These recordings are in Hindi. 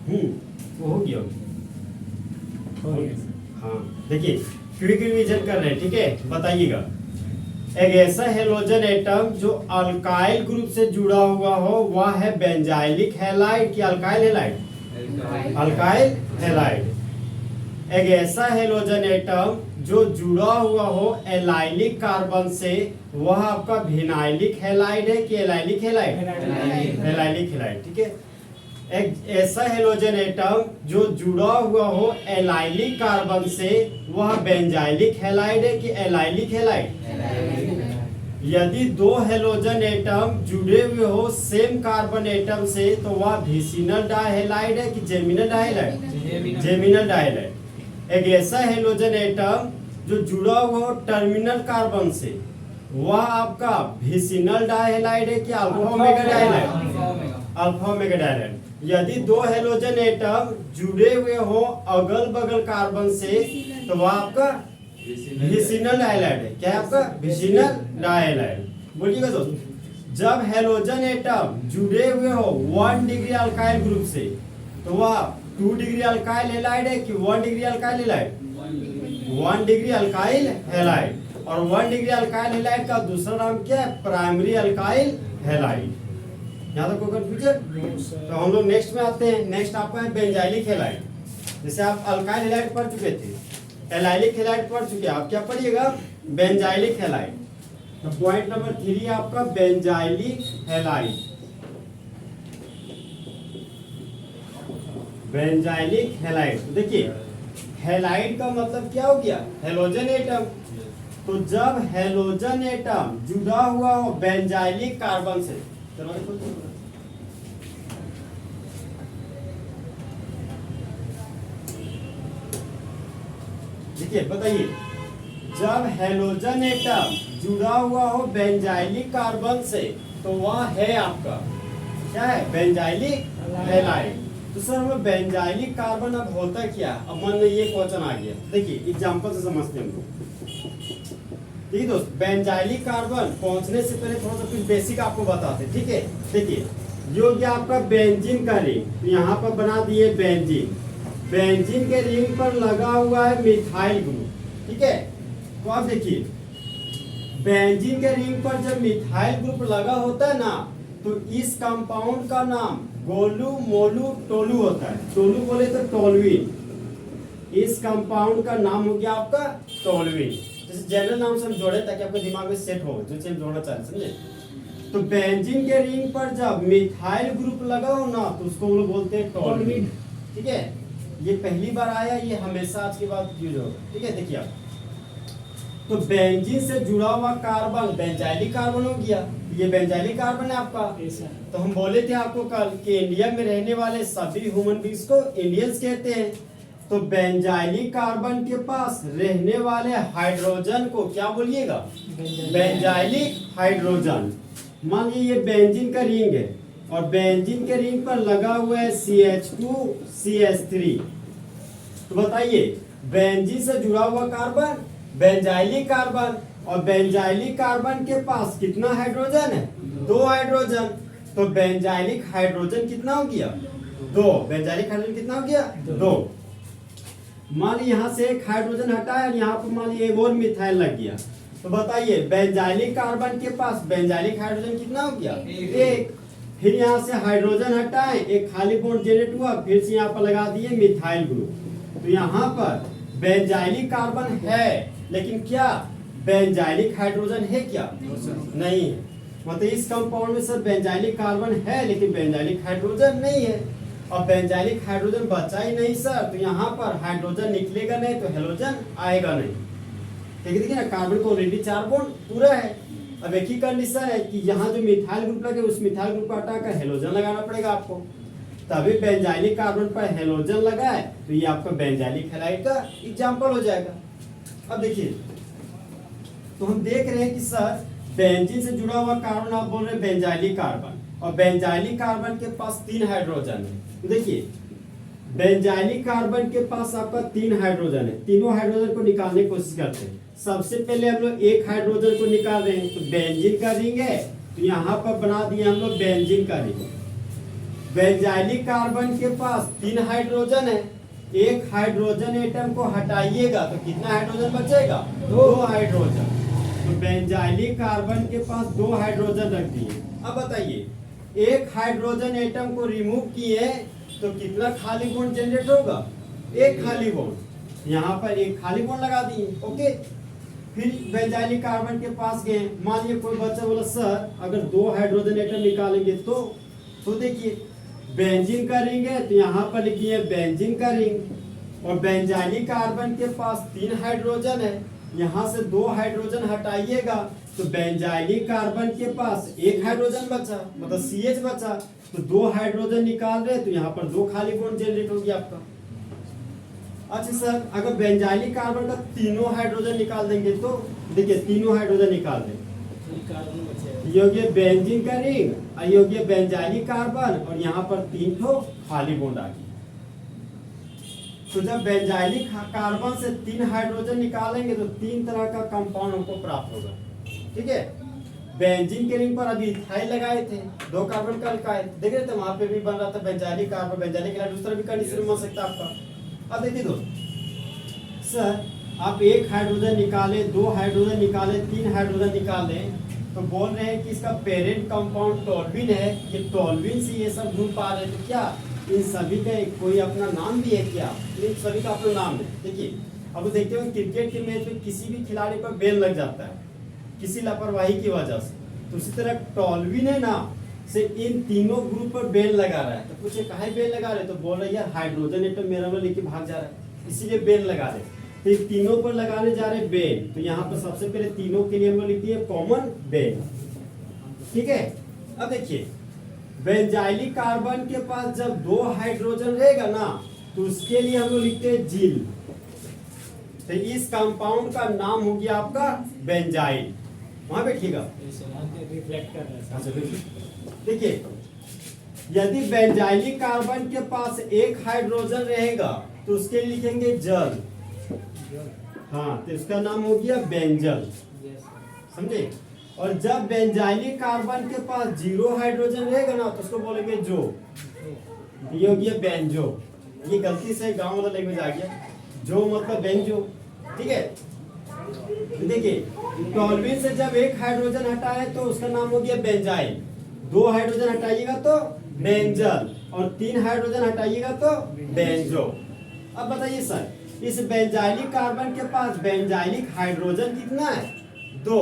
वो हो गया हाँ देखिए क्विक रिवीजन कर रहे हैं, ठीक है। बताइएगा, एक ऐसा हेलोजन एटम जो अल्काइल ग्रुप से जुड़ा हुआ हो वह है बेंजाइलिक हैलाइड कि अल्काइल हैलाइड? Alkyl halide. एक ऐसा हेलोजन एटम जो जुड़ा हुआ हो एलाइलिक कार्बन से वह आपका विनाइलिक हैलाइड है कि एलाइलिक हैलाइड? एलाइलिक हैलाइड, ठीक है। एक ऐसा हेलोजन एटम जो जुड़ा हुआ हो एलाइलिक कार्बन से वह बेंजाइलिक हैलाइड है कि एलाइलिक हैलाइड? यदि दो हेलोजन एटम जुड़े हुए हो सेम कार्बन एटम से तो वह विसिनल डाइहैलाइड है कि जेमिनल डाइहैलाइड? जेमिनल डाइहैलाइड। एक ऐसा हेलोजन एटम जो जुड़ा हुआ हो टर्मिनल कार्बन से वह आपका विसिनल डाइहैलाइड है कि alpha omega dihalide? Alpha omega dihalide. यदि दो हेलोजन एटम जुड़े हुए हो अगल बगल कार्बन से तो वह आपका विसिनल डाइहैलाइड है। क्या है आपका? विसिनल डाइहैलाइड। बोलिएगा दोस्त, जब हेलोजन एटम जुड़े हुए हो 1 डिग्री अल्काइल ग्रुप से तो वह 2 डिग्री अल्काइल हैलाइड है कि 1 degree alkyl halide? 1 degree alkyl halide. और 1 डिग्री अल्काइल हैलाइड का दूसरा नाम क्या है? Primary alkyl halide. यहाँ तक कोई कंफ्यूजन? तो हम लोग नेक्स्ट में आते हैं। नेक्स्ट आपका है बेंजाइलिक हैलाइड। जैसे आप अल्काइल हैलाइड पढ़ चुके थे, एलाइलिक हैलाइड पढ़ चुके, आप क्या पढ़िएगा? Benzylic halide. तो पॉइंट नंबर 3 आपका बेंजाइलिक हैलाइड। बेंजाइलिक हैलाइड, देखिए हैलाइड का मतलब क्या हो गया? Halogen atom. तो जब हेलोजन एटम जुड़ा हुआ हो बेंजाइलिक कार्बन से, देखिए बताइए, जब हेलोजन एटम जुड़ा हुआ हो बेंजाइलिक कार्बन से तो वह है आपका क्या है? Benzylic halide. तो सर हमें बेंजाइलिक कार्बन अब होता क्या? अब मन में ये क्वेश्चन आ गया। देखिए एग्जांपल से समझते हैं हम लोग। ठीक है दोस्त, बेंजाइलिक कार्बन पहुंचने से पहले थोड़ा सा कुछ बेसिक आपको बताते हैं, ठीक है। देखिए यो गया आपका बेंजीन का रिंग, तो यहाँ पर बना दिए बेंजीन। बेंजीन के रिंग पर लगा हुआ है मिथाइल ग्रुप, ठीक है। तो आप देखिए बेंजीन के रिंग पर जब मिथाइल ग्रुप लगा होता है ना तो इस कंपाउंड का नाम गोलू मोलू टोलू होता है। टोलू बोले तो टोलुइन। इस कंपाउंड का नाम हो गया आपका टोलुइन। जैसे जनरल नाम से हम जोड़े ताकि आपके दिमाग में सेट हो जो चीज जोड़ना चाहते, समझे। तो बेंजीन के रिंग पर जब मिथाइल ग्रुप लगा हो ना तो उसको हम लोग बोलते हैं टोलुइन, ठीक है। ये पहली बार आया, ये हमेशा आज के बाद यूज होगा, ठीक है। देखिए आप, तो बेंजीन से जुड़ा हुआ कार्बन बेंजाइलिक कार्बन हो गया। ये बेंजाइलिक कार्बन है आपका। तो हम बोले थे आपको कल कि इंडिया में रहने वाले सभी ह्यूमन बींग्स को इंडियंस कहते हैं। तो बेंजाइलिक कार्बन के पास रहने वाले हाइड्रोजन को क्या बोलिएगा? Benzylic hydrogen. मान लीजिए ये बेंजीन का रिंग है और बेंजीन के रिंग पर लगा हुआ है CH2 CH3। तो बताइए बेंजीन से जुड़ा हुआ कार्बन बेंजाइलिक कार्बन, और बेंजाइलिक कार्बन के पास कितना हाइड्रोजन है? 2 हाइड्रोजन। तो बेंजाइलिक हाइड्रोजन कितना हो गया? 2। बेंजाइलिक हाइड्रोजन कितना हो गया? 2। मान ली यहाँ से एक हाइड्रोजन हटाया और यहाँ पर मान ली एक और मिथाइल लग गया। तो बताइए बेंजाइलिक कार्बन के पास बेंजाइलिक हाइड्रोजन कितना हो गया? 1। फिर यहाँ से हाइड्रोजन हटाए, एक खाली बॉन्ड जनरेट हुआ, फिर से यहाँ पर लगा दिए मिथाइल ग्रुप। तो यहाँ पर बेंजाइलिक कार्बन है लेकिन क्या बेंजाइलिक हाइड्रोजन है? क्या नहीं है। मतलब इस कंपाउंड में सर बेंजाइलिक कार्बन है लेकिन बेंजाइलिक हाइड्रोजन नहीं है। और बेंजाइलिक हाइड्रोजन बचा ही नहीं सर, तो यहाँ पर हाइड्रोजन निकलेगा नहीं तो हेलोजन आएगा नहीं। ठीक है, देखिए ना कार्बन को ऑलरेडी 4 बॉन्ड पूरा है। अब एक ही कंडीशन है कि यहाँ जो मिथाइल ग्रुप लगे उस मिथाइल ग्रुप को हटाकर हेलोजन लगाना पड़ेगा आपको। तभी बेंजाइलिक कार्बन पर हेलोजन लगा है तो ये आपका बेंजाइलिक हैलाइड का एग्जांपल हो जाएगा। अब देखिए तो हम देख रहे हैं कि सर बेंजीन से जुड़ा हुआ कार्बन आप बोल रहे हैं बेंजाइलिक कार्बन, और बेंजाइलिक कार्बन के पास 3 हाइड्रोजन है। देखिए बेंजाइलिक कार्बन के पास आपका 3 हाइड्रोजन है। तीनों हाइड्रोजन को निकालने की कोशिश करते हैं। सबसे पहले हम लोग एक हाइड्रोजन को निकाल रहे हैं। तो बेंजीन का रिंग है तो यहाँ पर बना दिया हम लोग बेंजीन का रिंग। बेंजाइलिक कार्बन के पास 3 हाइड्रोजन है, एक हाइड्रोजन एटम को हटाइएगा तो कितना हाइड्रोजन बचेगा? 2 हाइड्रोजन। तो बेंजाइलिक कार्बन के पास 2 हाइड्रोजन रख दिए। अब बताइए, एक हाइड्रोजन एटम को रिमूव किए तो कितना खाली बॉन्ड जनरेट होगा? एक खाली बॉन्ड। यहाँ पर एक खाली बॉन्ड लगा दिए। ओके, फिर बेंजाइलिक कार्बन के पास गए, मान लीजिए कोई बच्चा बोला सर अगर 2 हाइड्रोजन एटम निकालेंगे तो देखिए बेंजीन का रिंग है तो यहाँ पर लिखिए बेंजीन का रिंग, और बेंजाइलिक कार्बन के पास 3 हाइड्रोजन है, यहाँ से 2 हाइड्रोजन हटाइएगा तो बेंजाइलिक कार्बन के पास 1 हाइड्रोजन बचा, मतलब CH बचा, तो 2 हाइड्रोजन निकाल रहे तो यहाँ पर 2 खाली बॉन्ड जनरेट होगी आपका। अच्छा सर अगर बेंजाइलिक कार्बन का तीनों हाइड्रोजन निकाल देंगे तो देखिए तीनों हाइड्रोजन निकाल दें, ये हो गया बेंजीन का रिंग, ये हो गया बेंजाइलिक कार्बन, और यहाँ पर 3 ठो खाली बॉन्ड आ गई। तो जब बेंजाइलिक कार्बन से 3 हाइड्रोजन निकालेंगे तो 3 तरह का कंपाउंड हमको प्राप्त होगा। ठीक है, बेंजीन के रिंग पर अभी इथाइल लगाए थे, 2 कार्बन का अल्काइल देख रहे थे, वहां पे भी बन रहा था बेंजाइलिक कार्बन, बेंजाइलिक के दूसरा भी कंडीशन बन सकता है आपका। अब देखिए दोस्त, सर आप 1 हाइड्रोजन निकाले, 2 हाइड्रोजन निकाले, 3 हाइड्रोजन निकाले, तो बोल रहे हैं कि इसका पेरेंट कंपाउंड टोल्विन है, ये टोल्विन से ये सब ग्रुप आ रहे हैं, तो क्या इन सभी का कोई अपना नाम भी है क्या? इन सभी का अपना नाम है। देखिए अब देखते हो क्रिकेट के मैच में किसी भी खिलाड़ी पर बैन लग जाता है किसी लापरवाही की वजह से, तो उसी तरह टोल्विन है ना से इन तीनों ग्रुप पर बैन लगा रहा है। तो पूछे काहे बैन लगा रहे, तो बोल रहे यार हाइड्रोजन एटम मेरा में लेके भाग जा रहा है इसीलिए बैन लगा रहे। तो ये तीनों पर लगाने जा रहे बैन, तो यहाँ पर सबसे पहले तीनों के लिए हम लोग लिखते हैं कॉमन बैन। ठीक है, अब देखिए बेंजाइलिक कार्बन के पास जब 2 हाइड्रोजन रहेगा ना तो उसके लिए हम लोग लिखते हैं जिल, तो इस कंपाउंड का नाम हो गया आपका बेंजाइल। वहां बैठिएगा, देखिए यदि बेंजाइलिक कार्बन के पास 1 हाइड्रोजन रहेगा तो उसके लिए लिखेंगे जल, हाँ तो इसका नाम हो गया बेंजल, समझे। और जब बेंजाइलिक कार्बन के पास 0 हाइड्रोजन रहेगा ना तो उसको बोलेंगे जो, ये हो गया बेंजो। ये गलती से गांव वाला लैंग्वेज आ गया, जो मतलब बेंजो। ठीक है, देखिए टोल्विन से जब 1 हाइड्रोजन हटाए तो उसका नाम हो गया बेंजाइल, 2 हाइड्रोजन हटाइएगा तो बेंजल, और 3 हाइड्रोजन हटाइएगा तो बेंजो। अब बताइए सर इस बेंजाइलिक कार्बन के पास बेंजाइलिक हाइड्रोजन कितना है? 2,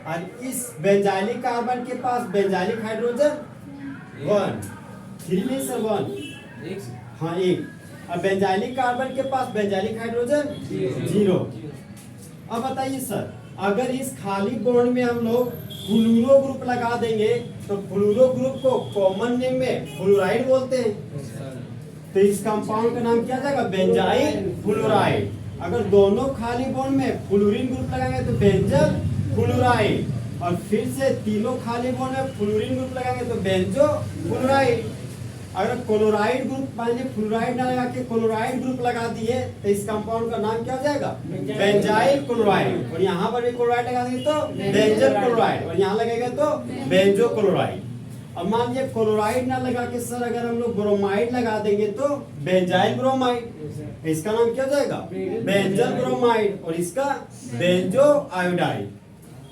और इस बेंजाइलिक कार्बन के पास बेंजाइलिक हाइड्रोजन 1, 3 नहीं सर 1, हाँ 1, और बेंजाइलिक कार्बन के पास बेंजाइलिक हाइड्रोजन 0। अब बताइए सर अगर इस खाली बॉन्ड में हम लोग फ्लूरो ग्रुप लगा देंगे तो फ्लूरो ग्रुप को कॉमन नेम में फ्लोराइड बोलते हैं, तो इस कंपाउंड का नाम क्या जाएगा? Benzyl fluoride. अगर दोनों खाली बॉन्ड में फ्लोरीन ग्रुप लगाएंगे तो बेंजल फ्लोराइड, और फिर से तीनों खाली बॉन्ड में फ्लोरीन ग्रुप लगाएंगे तो बेंजो फ्लोराइड। अगर क्लोराइड ग्रुप मान लीजिए फ्लोराइड ना लगा के क्लोराइड ग्रुप लगा दिए तो इस कंपाउंड का नाम क्या हो जाएगा? Benzyl chloride. और यहाँ पर भी क्लोराइड लगा देंगे तो बेंजल क्लोराइड, और यहाँ लगेगा तो बेंजो क्लोराइड। अब मान लीजिए क्लोराइड ना लगा के सर अगर हम लोग ब्रोमाइड लगा देंगे तो बेंजाइल ब्रोमाइड, इसका नाम क्या हो जाएगा? बेंजल ब्रोमाइड, और इसका बेंजो आयोडाइड।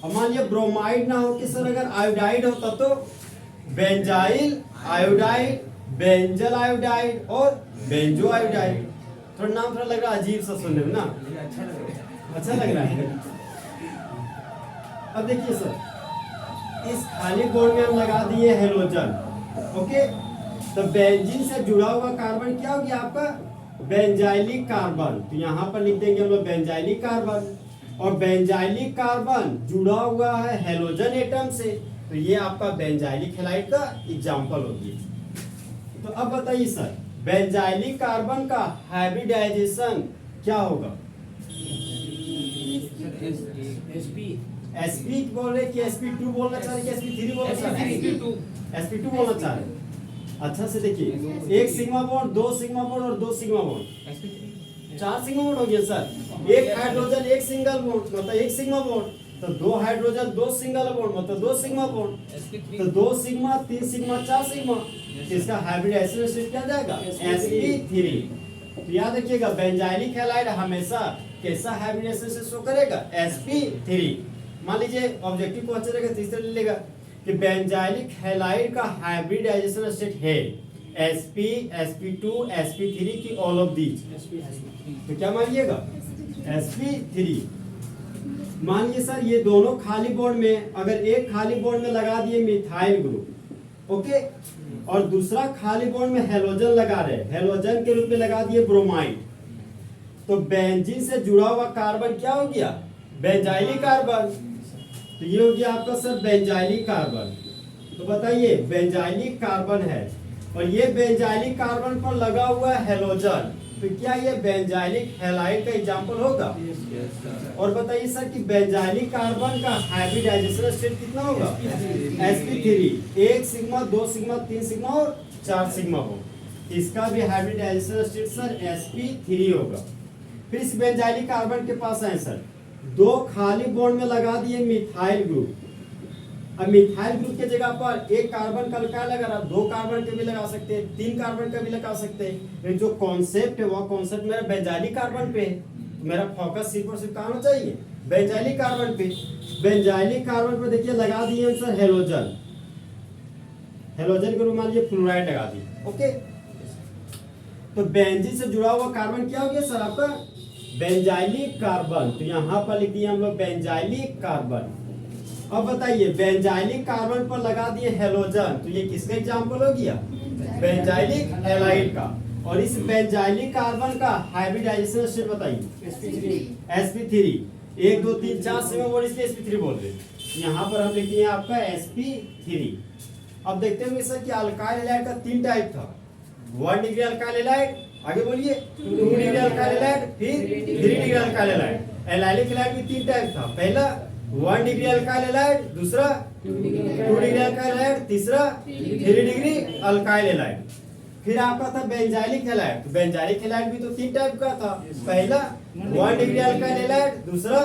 अब मान लीजिए ब्रोमाइड ना हो के सर अगर आयोडाइड होता तो बेंजाइल आयोडाइड, बेंजल आयोडाइड और बेंजो आयोडाइड। थोड़ा नाम थोड़ा लग रहा है अजीब सा सुनने में ना, अच्छा लग रहा है। अब देखिए सर इस खाली बॉन्ड में हम लगा दिए हेलोजन, ओके, तो बेंजीन से जुड़ा हुआ कार्बन क्या हो गया आपका? Benzylic carbon. तो यहाँ पर लिख देंगे हम लोग बेंजाइलिक कार्बन, और बेंजाइलिक कार्बन जुड़ा हुआ है हेलोजन एटम से, तो ये आपका बेंजाइलिक हैलाइड का एग्जाम्पल होगी। तो अब बताइए सर बेंजाइलिक कार्बन का हाइब्रिडाइजेशन क्या होगा? sp बोल रहे कि sp2 बोलना चाह रहे कि sp3 बोलना चाह रहे? sp2 बोलना चाह रहे। अच्छा से देखिए 1 सिग्मा बॉन्ड, 2 सिग्मा बॉन्ड और 2 सिग्मा बॉन्ड, 4 सिग्मा बॉन्ड हो गया सर। 1 हाइड्रोजन 1 सिंगल बॉन्ड मतलब 1 सिग्मा बॉन्ड, तो 2 हाइड्रोजन 2 सिंगल बॉन्ड मतलब 2 सिग्मा बॉन्ड, तो 2 सिग्मा 3 सिग्मा 4 सिग्मा, इसका हाइब्रिडाइजेशन स्टेट क्या जाएगा sp3। तो याद रखिएगा बेंजाइलिक हैलाइड हमेशा कैसा हाइब्रिडाइजेशन से शो करेगा sp3। मान लीजिए ऑब्जेक्टिव क्वेश्चन रहेगा तीसरा ले लेगा कि बेंजाइलिक हैलाइड का हाइब्रिडाइजेशन स्टेट है sp sp2 sp3 की ऑल ऑफ दीज। तो क्या मानिएगा sp3। मानिए सर ये दोनों खाली बॉन्ड में अगर एक खाली बॉन्ड में लगा दिए मिथाइल ग्रुप, ओके, और दूसरा खाली बॉन्ड में हेलोजन लगा रहे, हेलोजन के रूप में लगा दिए ब्रोमाइड, तो बेंजीन से जुड़ा हुआ कार्बन क्या हो गया बेंजाइलिक कार्बन। तो ये हो गया आपका सर बेंजाइलिक कार्बन। तो बताइए बेंजाइलिक कार्बन है और ये बेंजाइलिक कार्बन पर लगा हुआ है हेलोजन, तो क्या ये बेंजाइलिक हैलाइड का एग्जांपल होगा? और बताइए सर कि बेंजाइलिक कार्बन का हाइब्रिडाइजेशन स्टेट कितना होगा sp3। 1 सिग्मा 2 सिग्मा 3 सिग्मा और 4 सिग्मा हो, इसका भी हाइब्रिडाइजेशन स्टेट सर sp3 होगा। फिर इस बेंजाइलिक कार्बन के पास आए सर दो खाली बॉन्ड में लगा दिए मिथाइल ग्रुप। अब मिथाइल ग्रुप के जगह पर एक कार्बन का क्या लगा रहा, 2 कार्बन का भी लगा सकते हैं, 3 कार्बन का भी लगा सकते हैं। जो कॉन्सेप्ट है वो कॉन्सेप्ट मेरा बेंजाइलिक कार्बन पे है, मेरा फोकस सिर्फ और सिर्फ कहाँ होना चाहिए बेंजाइलिक कार्बन पे। बेंजाइलिक कार्बन पर देखिए लगा दिए सर हेलोजन, हेलोजन के रूप में मान लीजिए फ्लोराइड लगा दी, ओके। तो बेंजीन से जुड़ा हुआ कार्बन क्या हो गया सर आपका बेंजाइलिक कार्बन। तो यहाँ पर लिख दिए हम लोग बेंजाइलिक कार्बन। अब बताइए बेंजाइलिक कार्बन पर लगा दिए हेलोजन, तो ये किसका एग्जांपल हो गया बेंजाइलिक हैलाइड का। और इस बेंजाइलिक कार्बन का हाइब्रिडाइजेशन स्टेट बताइए sp3। 1 2 3 4 सिग्मा बोल इसलिए sp3 बोल रहे हैं। यहाँ पर हम लिखते हैं आपका sp3। अब देखते हैं सर कि अल्काइल हैलाइड का 3 टाइप था, 1 डिग्री अल्काइल हैलाइड, आगे बोलिए 2 डिग्री अल्काइल हैलाइड, फिर 3 degree alkyl halide. Allylic halide भी 3 टाइप था, पहला 1 डिग्री अल्काइल हैलाइड, दूसरा 2 डिग्री अल्काइल हैलाइड, तीसरा 3 डिग्री अल्काइल हैलाइड। फिर आपका था बेंजाइलिक हैलाइड। तो बेंजाइलिक हैलाइड भी तो 3 टाइप का था, पहला 1 डिग्री अल्काइल हैलाइड, दूसरा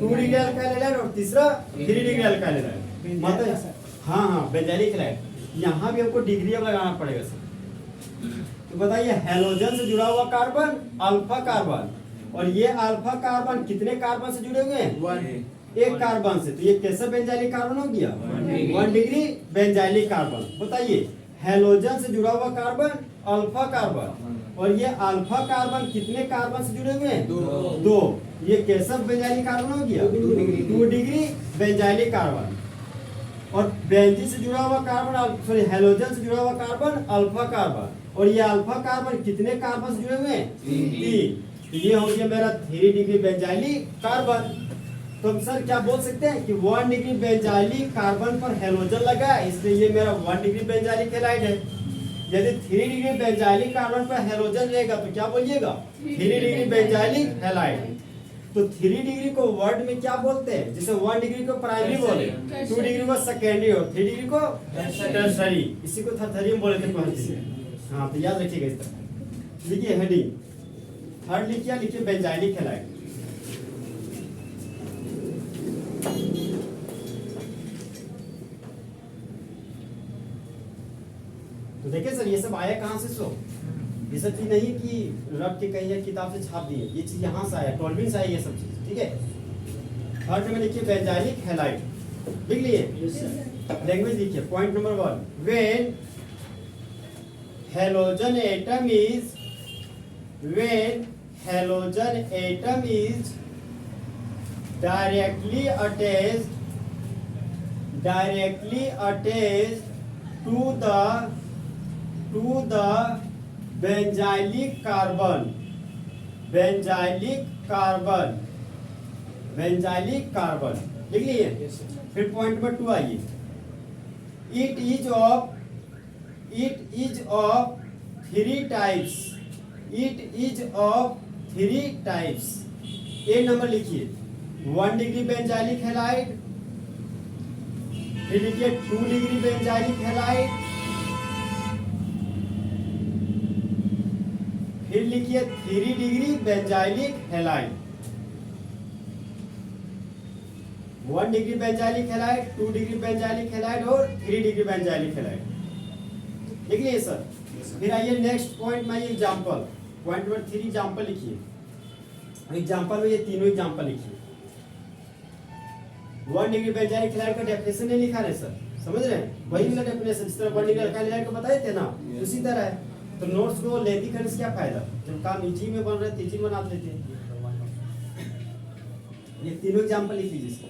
2 डिग्री अल्काइल हैलाइड और तीसरा 3 डिग्री अल्काइल हैलाइड। मतलब हाँ बेंजाइलिक हैलाइड। यहाँ भी हमको डिग्री अब लगाना पड़ेगा सर। तो बताइए हेलोजन से जुड़ा हुआ कार्बन अल्फा कार्बन, और ये अल्फा कार्बन कितने कार्बन से जुड़े हुए हैं 1 कार्बन से। तो ये कैसा बेंजाइलिक कार्बन हो गया 1 डिग्री बेंजाइलिक कार्बन। बताइए हेलोजन से जुड़ा हुआ कार्बन अल्फा कार्बन, और ये अल्फा कार्बन कितने कार्बन से जुड़े हुए हैं 2। ये कैसा बेंजाइलिक कार्बन हो गया 2 डिग्री बेंजाइलिक कार्बन। और बेंजीन से जुड़ा हुआ कार्बन सॉरी हेलोजन से जुड़ा हुआ कार्बन अल्फा कार्बन, और ये अल्फा कार्बन कितने कार्बन से जुड़े हुए हैं 3। तो ये हो गया मेरा 3 डिग्री बेंजाइलिक कार्बन। तो हम सर क्या बोल सकते हैं कि 1 डिग्री बेंजाइलिक कार्बन पर हेलोजन लगा है, इसलिए ये मेरा 1 डिग्री बेंजाइलिक हैलाइड है। यदि 3 डिग्री बेंजाइलिक कार्बन पर हेलोजन रहेगा तो क्या बोलिएगा 3 डिग्री बेंजाइलिक हैलाइड। तो 3 डिग्री को वर्ड में क्या बोलते हैं, जैसे 1 डिग्री को प्राइमरी बोले, 2 डिग्री को सेकेंडरी और 3 डिग्री को टर्शरी, इसी को थर्ड बोले थे पहले। हाँ तो याद रखिएगा इस तरह। लिखिए हेडिंग थर्ड लिखिए, लिखिए बेंजाइलिक हैलाइड। तो देखिए सर ये सब आया कहाँ से सो, ये सब चीज नहीं कि रब के कहीं किताब से छाप दिए, ये चीज यहाँ से आया, टोलबिन से आया ये सब चीज, ठीक है। थर्ड में लिखिए बेंजाइलिक हैलाइड, लिख लिए लैंग्वेज लिखिए। Point number 1, when halogen atom is directly attached to the benzylic carbon, लिख लिए। फिर पॉइंट नंबर 2 आइए, it is of 3 types, A number लिखिए 1 डिग्री बेंजाइलिक हैलाइड, फिर लिखिए 2 डिग्री बेंजाइलिक हैलाइड, फिर लिखिए 3 degree benzylic halide. 1 degree benzylic halide, 2 degree benzylic halide और 3 डिग्री बेंजाइलिक हैलाइड। लिख लिए सर। फिर आइए नेक्स्ट पॉइंट में एग्जांपल, पॉइंट नंबर 3 एग्जांपल लिखिए। एग्जांपल में ये तीनों एग्जांपल लिखिए। 1 डिग्री बेंजाइलिक हैलाइड का डेफिनेशन नहीं लिखा है सर, समझ रहे हैं? वही वाला डेफिनेशन जिस तरह 1 डिग्री अल्काइल हैलाइड को बताए थे ना, उसी तरह है। तो नोट्स को लेती करने से क्या फायदा, जब काम इजी में बन रहा है तेजी में बना देते हैं। ये तीनों एग्जांपल लिख लीजिए इसको।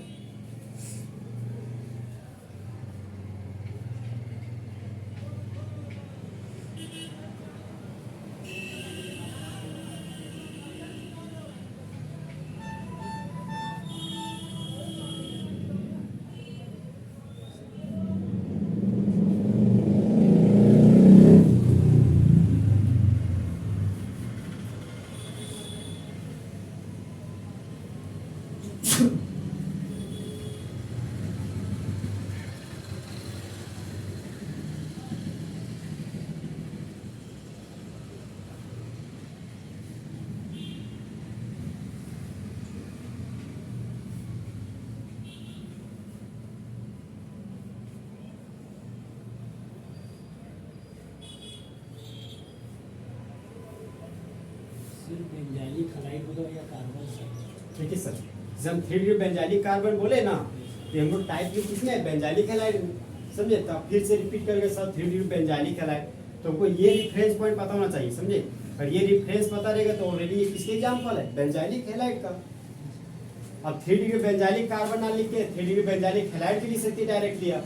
बेंजाइलिक हैलाइड बोलो या कार्बन से? ठीक है सर, जब हम 3 डिग्री बेंजाइलिक कार्बन बोले ना, तो हम लोग टाइप भी किसमें बेंजाइलिक हैलाइड में, समझे? तो फिर से रिपीट करके सर 3 डिग्री बेंजाइलिक हैलाइड, तो हमको ये रेफरेंस पॉइंट पता होना चाहिए, समझे? और ये रेफरेंस पता रहेगा तो ऑलरेडी ये किसके एग्जांपल है, बेंजाइलिक हैलाइड का। अब 3 डिग्री बेंजाइलिक कार्बन ना लिख के 3 डिग्री बेंजाइलिक हैलाइड भी लिख सकते हैं डायरेक्टली आप,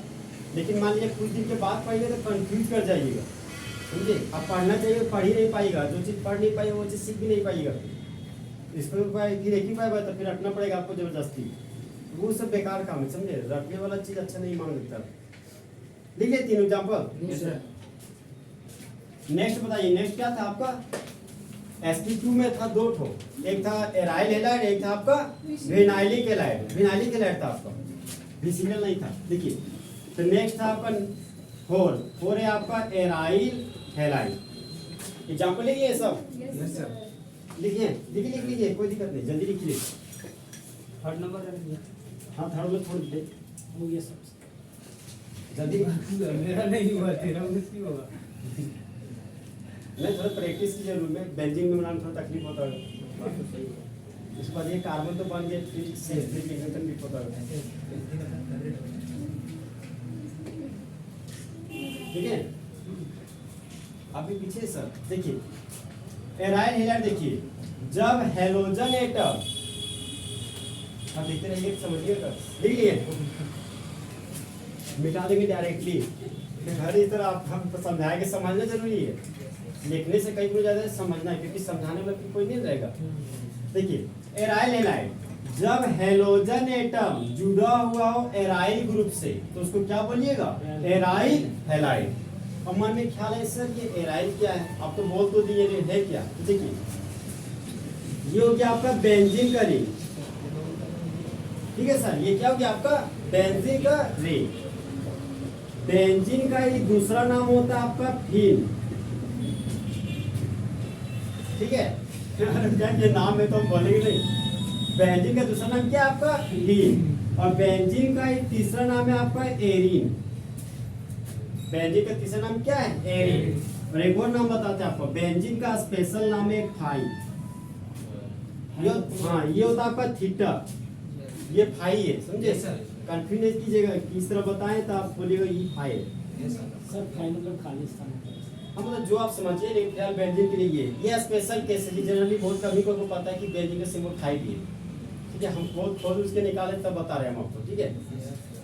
लेकिन मान लीजिए कुछ दिन के बाद पढ़िएगा तो कंफ्यूज कर जाइएगा, समझे? अब पढ़ना चाहिए, पढ़ ही नहीं पाएगा, जो चीज़ पढ़ नहीं पाएगा वो चीज़ सीख भी नहीं पाएगा। इस पर फिर एक ही पाएगा तो फिर रखना पड़ेगा आपको जबरदस्ती, वो सब बेकार काम है, समझे? रखने वाला चीज़ अच्छा नहीं मान लेता। लिखिए 3 एग्जाम्पल। नेक्स्ट बताइए, नेक्स्ट क्या था आपका? sp2 में था 2 ठो, एक था एराइल हैलाइड, एक था आपका विनाइलिक हैलाइड। विनाइलिक हैलाइड था आपका, विसिंगल नहीं था। देखिए तो नेक्स्ट था आपका 4 है आपका एराइल हैलाइड। एग्जांपल लिखिए सब। Yes sir. लिखिए, लिख लीजिए, कोई दिक्कत नहीं, जल्दी लिख लीजिए। थर्ड नंबर कर दिया। हाँ थर्ड में थोड़ी देर हो गया सब। जल्दी। मेरा नहीं हुआ, तेरा मुश्किल होगा। मैं थोड़ा प्रैक्टिस की जरूर में, बेंजिंग में बनाने थोड़ा तकलीफ होता है। उसके बाद ये कार्बन तो बन गया, फिर से फिर भी होता है, ठीक है? अभी पीछे सर देखिए, एराइल हैलाइड देखिए, जब हैलोजन एटम, अब देखते रहिए समझिएगा, लिख लिए, मिटा देंगे डायरेक्टली, हर इस तरह आप हम समझाएंगे, समझना जरूरी है, लिखने से कई गुना ज्यादा समझना है, क्योंकि समझाने में फिर कोई नहीं रहेगा। देखिए एराइल हैलाइड, जब हैलोजन एटम जुड़ा हुआ हो एराइल ग्रुप से तो उसको क्या बोलिएगा, एराइल हैलाइड। अब मन में ख्याल है सर ये एराइल क्या है, आप तो बोल तो दिए है क्या? देखिए ये हो गया आपका बेंजीन का रिंग, ठीक है सर? ये क्या हो गया आपका बेंजीन का रिंग। बेंजीन का ये दूसरा नाम होता है आपका फीन, ठीक है? ये नाम है तो हम बोलेंगे नहीं। बेंजीन का दूसरा नाम क्या है आपका फीन, और बेंजीन का एक तीसरा नाम है आपका एरीन। बेंजीन का तीसरा नाम क्या है, एरीन। और एक और नाम बताते हैं आपको, बेंजीन का स्पेशल नाम है फाई। हाँ ये होता है आपका थीटा, ये फाई है, समझे? कंफ्यूज नहीं कीजिएगा, किस तरह बताएं तो आप बोलिएगा ये फाई है। सर फाई मतलब खालिस्तान। हाँ मतलब जो आप समझिए, लेकिन फिलहाल बेंजीन के लिए ये स्पेशल केस है, जनरली बहुत कभी को पता है कि बेंजीन का सिंबल फाई भी है, ठीक है? हम खोद उसके निकाले तब बता रहे हैं हम आपको, ठीक है?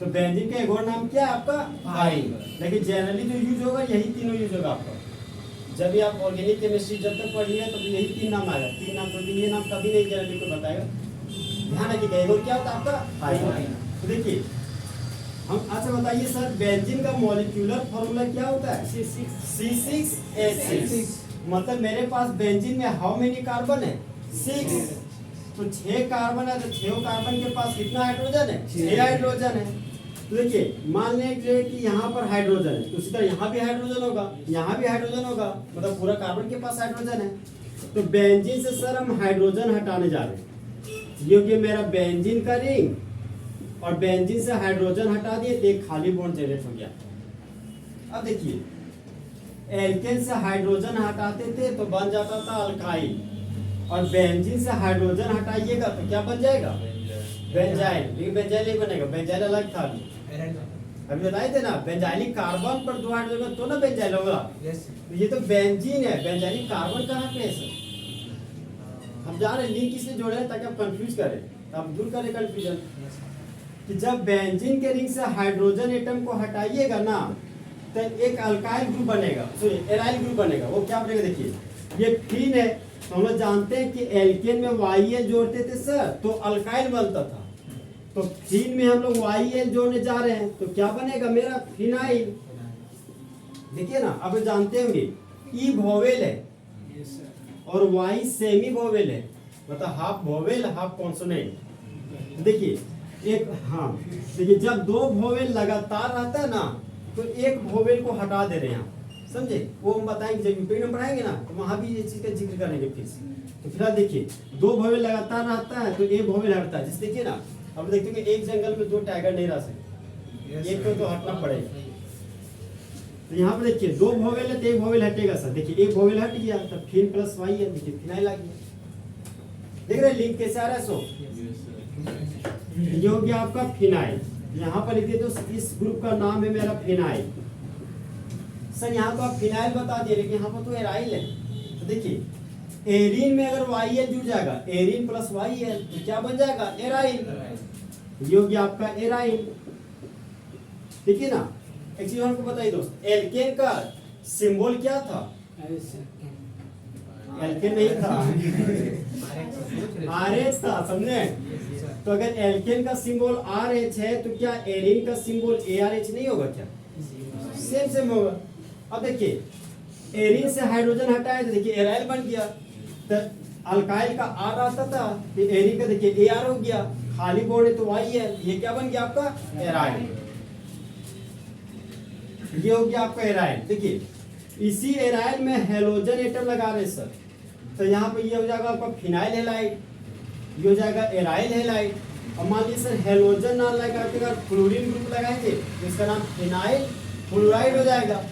तो बेंजीन का एक और नाम क्या है आपका फाई, लेकिन जनरली जो यूज होगा यही तीनों यूज होगा आपका। जब भी आप ऑर्गेनिक केमिस्ट्री जब तक पढ़िएगा तो यही 3 नाम आएगा, 3 नाम, तो ये नाम कभी नहीं जनरली को बताएगा, ध्यान रखिएगा। एक और क्या होता है आपका फाई। तो देखिए हम, अच्छा बताइए सर, बेंजीन का मॉलिक्यूलर फॉर्मूला क्या होता है, C6H6। मतलब मेरे पास बेंजीन में हाउ मेनी कार्बन है, 6। तो 6 कार्बन है, तो 6 कार्बन के पास कितना हाइड्रोजन है, 6 हाइड्रोजन है। तो देखिए मान लीजिए कि यहाँ पर हाइड्रोजन है, तो उसी तरह यहाँ भी हाइड्रोजन होगा, यहाँ भी हाइड्रोजन होगा, मतलब पूरा कार्बन के पास हाइड्रोजन है। तो बेंजीन से सर हम हाइड्रोजन हटाने जा रहे हैं, ये हो गया मेरा बेंजीन का रिंग, और बेंजीन से हाइड्रोजन हटा दिए तो एक खाली बॉन्ड जनरेट हो गया। अब देखिए एल्केन से हाइड्रोजन हटाते थे तो बन जाता था अल्काइल, और बेंजीन से हाइड्रोजन हटाइएगा तो क्या बन जाएगा? बेंजाइल। लेकिन बेंजाइल नहीं बनेगा, बेंजाइल अलग था। अभी बताए थे ना, बेंजाइलिक कार्बन पर 2 हाइड्रोजन तो ना बेंजाइल होगा। तो ये तो बेंजीन है, बेंजाइलिक कार्बन कहाँ पे है सर? हम जा रहे हैं लिंक इसलिए जोड़े हैं ताकि आप कंफ्यूज करें, तो आप दूर करें कंफ्यूजन। कि जब बेंजीन के रिंग से हाइड्रोजन एटम को हटाइएगा ना तो एक अल्काइल ग्रुप बनेगा, सॉरी एराइल ग्रुप बनेगा। वो क्या बनेगा? देखिए ये फिन है, तो हम लोग जानते हैं कि एल्केन में YeL जोड़ते थे सर तो अल्काइल बनता था, तो फिन में हम लोग YeL जोड़ने जा रहे हैं तो क्या बनेगा मेरा? फिनाइल। देखिए ना, अब जानते होंगे ई वोवेल है और Y सेमी वोवेल है, मतलब हाफ वोवेल हाफ कॉन्सोनेंट। देखिए एक, हाँ देखिए जब 2 वोवेल लगातार रहता है ना तो एक वोवेल को हटा दे रहे हैं, समझे? वो हम बताएंगे जब यूपी में पढ़ाएंगे ना तो वहां भी ये चीज का जिक्र करेंगे फिर से। तो फिलहाल देखिए 2 वोवेल लगातार रहता है तो एक वोवेल हटता है। जैसे देखिए ना, अब देखते हैं कि एक जंगल में 2 टाइगर नहीं रह सकते, एक को तो हटना पड़ेगा। तो यहाँ पर देखिए 2 वोवेल है तो एक वोवेल हटेगा सर। देखिए एक वोवेल हट गया तो फिन प्लस Y है, देखिए फिनाइल आ गया। देख रहे हैं लिंक कैसे आ रहा है? सो ये हो गया आपका फिनाइल। यहाँ पर लिख दिए तो इस ग्रुप का नाम है मेरा फिनाइल। सर यहाँ तो आप फिनाइल बता दिए लेकिन यहाँ पर तो एराइल है। तो देखिए एरीन में अगर YeL जुड़ जाएगा, एरीन प्लस YeL तो क्या बन जाएगा? एराइल। ये हो गया आपका एराइल। देखिए ना, एक चीज आपको बताइए दोस्त, एल्केन का सिंबल क्या था? एल्केन नहीं था, RH था, समझे? तो अगर एल्केन का सिंबल RH है तो क्या एरीन का सिंबल ARH नहीं होगा क्या? सेम सेम होगा। अब देखिए एरीन से हाइड्रोजन हटाए तो देखिए एराइल बन गया। तो अल्काइल का R आता था तो एरीन का देखिए AR हो गया, खाली बोर्ड है तो YeL, ये क्या बन गया आपका? एराइल। ये हो गया आपका एराइल। देखिए इसी एराइल में हेलोजन एटम लगा रहे सर, तो यहाँ पे ये हो जाएगा आपका फिनाइल हेलाइड, ये हो जाएगा एराइल हेलाइड। और मान लीजिए सर हेलोजन ना लगा के अगर फ्लोरीन ग्रुप लगाएंगे तो इसका नाम फिनाइल फ्लोराइड हो जाएगा,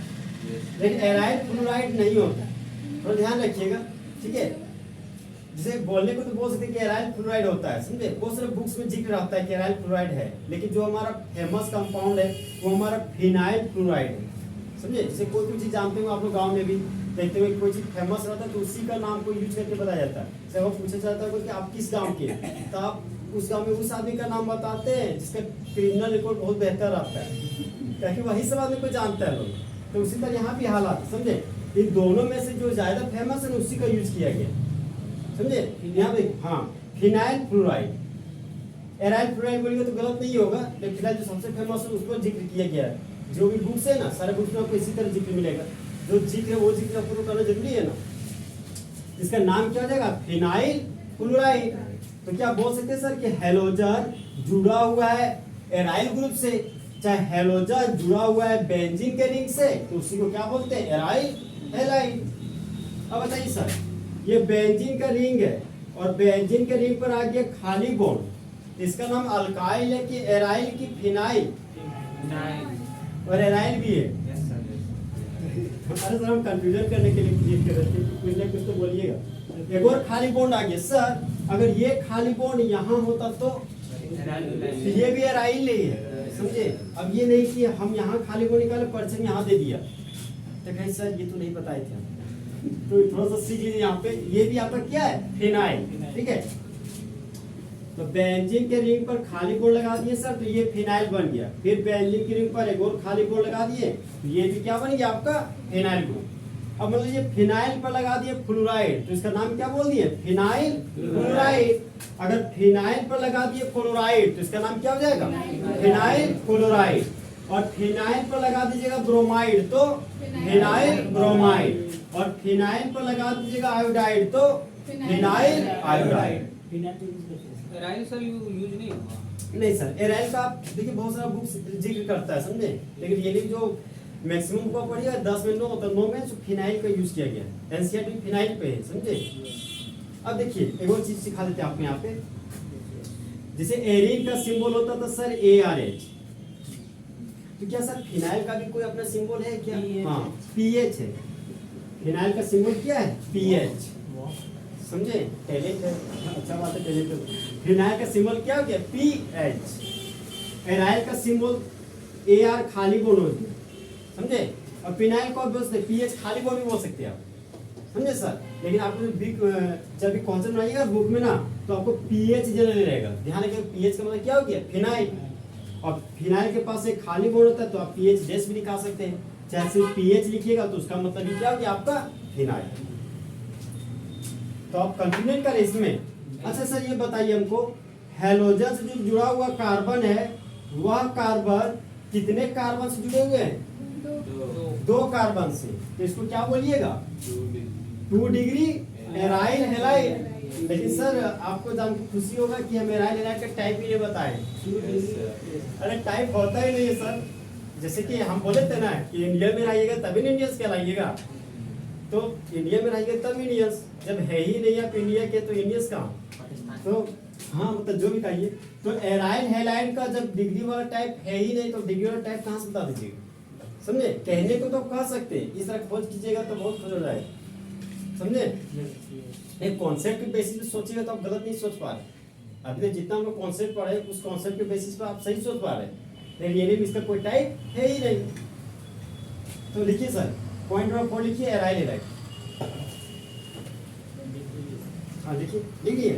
लेकिन एराइल फ्लोराइड नहीं होता, थोड़ा ध्यान रखिएगा, ठीक है? जैसे बोलने को तो बोल सकते हैं कि एराइल फ्लोराइड होता है, समझे? बहुत सारे बुक्स में जिक्र रहता है कि एराइल फ्लोराइड है, लेकिन जो हमारा फेमस कंपाउंड है वो हमारा फिनाइल फ्लोराइड है, समझे? जैसे कोई चीज जानते हो आप लोग गाँव में भी देखते हुए कोई चीज फेमस रहता है तो उसी का नाम को यूज करके बताया जाता है। जैसे वो पूछा जाता है कि आप किस गाँव के, तो आप उस गाँव में उस आदमी का नाम बताते हैं जिसका क्रिमिनल रिकॉर्ड बहुत बेहतर रहता है, ताकि वही सब आदमी को जानता है लोग। तो उसी तरह यहाँ भी हालात, समझे? इन दोनों में से जो ज्यादा फेमस है उसी का यूज किया गया, समझे? यहाँ पे हाँ फिनाइल फ्लोराइड, एराइल फ्लोराइड बोलिए तो गलत नहीं होगा, लेकिन फिलहाल जो सबसे फेमस है उसको जिक्र किया गया है। जो भी बुक्स है ना, सारे बुक्स में आपको इसी तरह जिक्र मिलेगा, जो जिक्र है वो जिक्र आपको करना जरूरी है ना। इसका नाम क्या हो जाएगा? Phenyl fluoride. तो क्या बोल सकते हैं सर कि हेलोजन जुड़ा हुआ है एराइल ग्रुप से, चाहे हेलोजन जुड़ा हुआ है बेंजीन के रिंग से, तो उसी को क्या बोलते हैं? Aryl halide. अब बताइए सर, ये बेंजीन का रिंग है और बेंजीन के रिंग पर आ गया खाली बॉन्ड, इसका नाम अल्काइल है कि एराइल की फिनाइल? और एराइल भी है। अरे सर हम कंफ्यूजन करने के लिए क्लियर कर रहे थे, कुछ ना कुछ तो बोलिएगा। एक और खाली बॉन्ड आ गया सर, अगर ये खाली बॉन्ड यहाँ होता तो ये भी एराइल नहीं है, समझे? अब ये नहीं कि हम यहाँ खाली बॉन्ड निकाले परचम यहाँ दे दिया, तो कहीं सर ये तो नहीं बताए थे, तो थोड़ा सा सीख लीजिए। यहाँ पे ये भी आपका क्या है? फिनाइल, ठीक है? तो बेंजीन के रिंग पर खाली बॉन्ड लगा दिए सर तो ये फिनाइल बन गया, फिर बेंजीन के रिंग पर एक और खाली बॉन्ड लगा दिए तो ये भी क्या बन गया? आपका फिनाइल ग्रुप। अब मतलब ये फिनाइल पर लगा दिए फ्लोराइड तो इसका नाम क्या बोल दिए? Phenyl fluoride. अगर फिनाइल पर लगा दिए क्लोराइड तो इसका नाम क्या हो जाएगा? Phenyl chloride. और फिनाइल पर लगा दीजिएगा ब्रोमाइड तो फिनाइल ब्रोमाइड, और फिनाइल पर लगा दीजिएगा आयोडाइड तो phenyl iodide. Aryl sir use नहीं होगा? नहीं सर, एराइल का आप देखिए बहुत सारा बुक्स जिक्र करता है, समझे? लेकिन ये नहीं जो मैक्सिमम को पढ़िएगा 10 में 9 तो 9 में फिनाइल का यूज किया गया, एनसीईआरटी फिनाइल पे है, समझे? अब देखिए एक और चीज सिखा देते हैं आपको यहाँ पे। जैसे एरीन का सिंबल होता था सर ARH, तो क्या सर फिनाइल का भी कोई अपना सिंबल है क्या? PH हाँ पीएच है। फिनाइल का सिंबल क्या है? पीएच। समझे? टैलेंट है, अच्छा बात है, टैलेंट है। फिनाइल का सिंबल क्या हो गया? पीएच। एराइल का सिंबल एआर खाली बोल होती है, समझे? और फिनाइल को बोल सकते पीएच खाली बोल भी बोल सकते हैं आप, समझे सर? लेकिन आपको जब भी कॉन्सेप्ट बनाइएगा बुक में ना, तो आपको पीएच जनरली रहेगा। ध्यान रखिए पीएच का मतलब क्या हो गया? फिनाइल। और फिनाइल के पास एक खाली बोर्ड होता है तो आप पीएच डैश भी निकाल सकते हैं। चाहे सिर्फ पीएच लिखिएगा तो उसका मतलब भी क्या हो गया आपका? फिनाइल। तो आप कंटिन्यू करें इसमें। अच्छा सर ये बताइए हमको, हैलोजन से जो जुड़ा हुआ कार्बन है वह कार्बन कितने कार्बन से जुड़े हुए हैं? 2 कार्बन से। तो इसको क्या बोलिएगा? 2 डिग्री एराइल हैलाइड। लेकिन सर आपको जान के खुशी होगा कि हम एराइल हैलाइड का टाइप ही नहीं बताए। अरे टाइप होता ही नहीं है सर। जैसे कि हम बोले थे ना कि इंडिया में रहिएगा तभी इंडियंस कहलाइएगा, तो इंडिया में रहिएगा तब इंडियंस, जब है ही नहीं आप इंडिया के तो इंडियंस कहाँ? तो हाँ मतलब जो भी कहिए। तो एराइल हैलाइड का जब डिग्री वाला टाइप है ही नहीं तो डिग्री वाला टाइप कहाँ से बता दीजिएगा? समझे? कहने को तो कह सकते हैं, इस तरह खोज कीजिएगा तो बहुत खोज हो जाएगा, समझे? एक कॉन्सेप्ट के बेसिस पे सोचिएगा तो आप गलत नहीं सोच पा रहे। अभी तो जितना हम लोग कॉन्सेप्ट पढ़े उस कॉन्सेप्ट के बेसिस पे आप सही सोच पा रहे हैं, लेकिन ये नहीं इसका कोई टाइप है ही नहीं। तो लिखिए सर, पॉइंट नंबर 4 लिखिए एराइल हैलाइड। हाँ लिखिए, लिखिए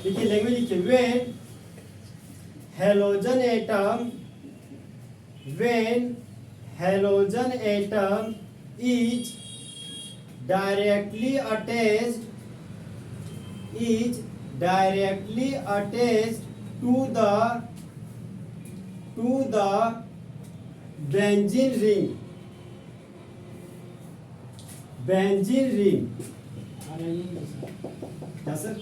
लिखिए, लैंग्वेज लिखिए। When halogen atom is directly attached to the benzene ring. क्या सर?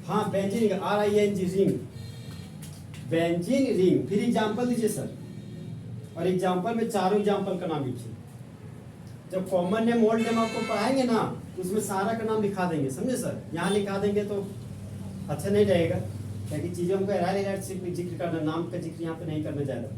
हाँ benzene ring, RING ring, benzene ring. फिर एग्जांपल दीजिए सर, और एग्जांपल में चारों एग्जांपल का नाम लिखिए। जब कॉमन नेम ओल्ड नेम आपको पढ़ाएंगे ना तो उसमें सारा का नाम लिखा देंगे, समझे सर? यहाँ लिखा देंगे तो अच्छा नहीं रहेगा, क्योंकि चीजों को एराइल से जिक्र करना, नाम का जिक्र यहाँ पे नहीं करना ज्यादा।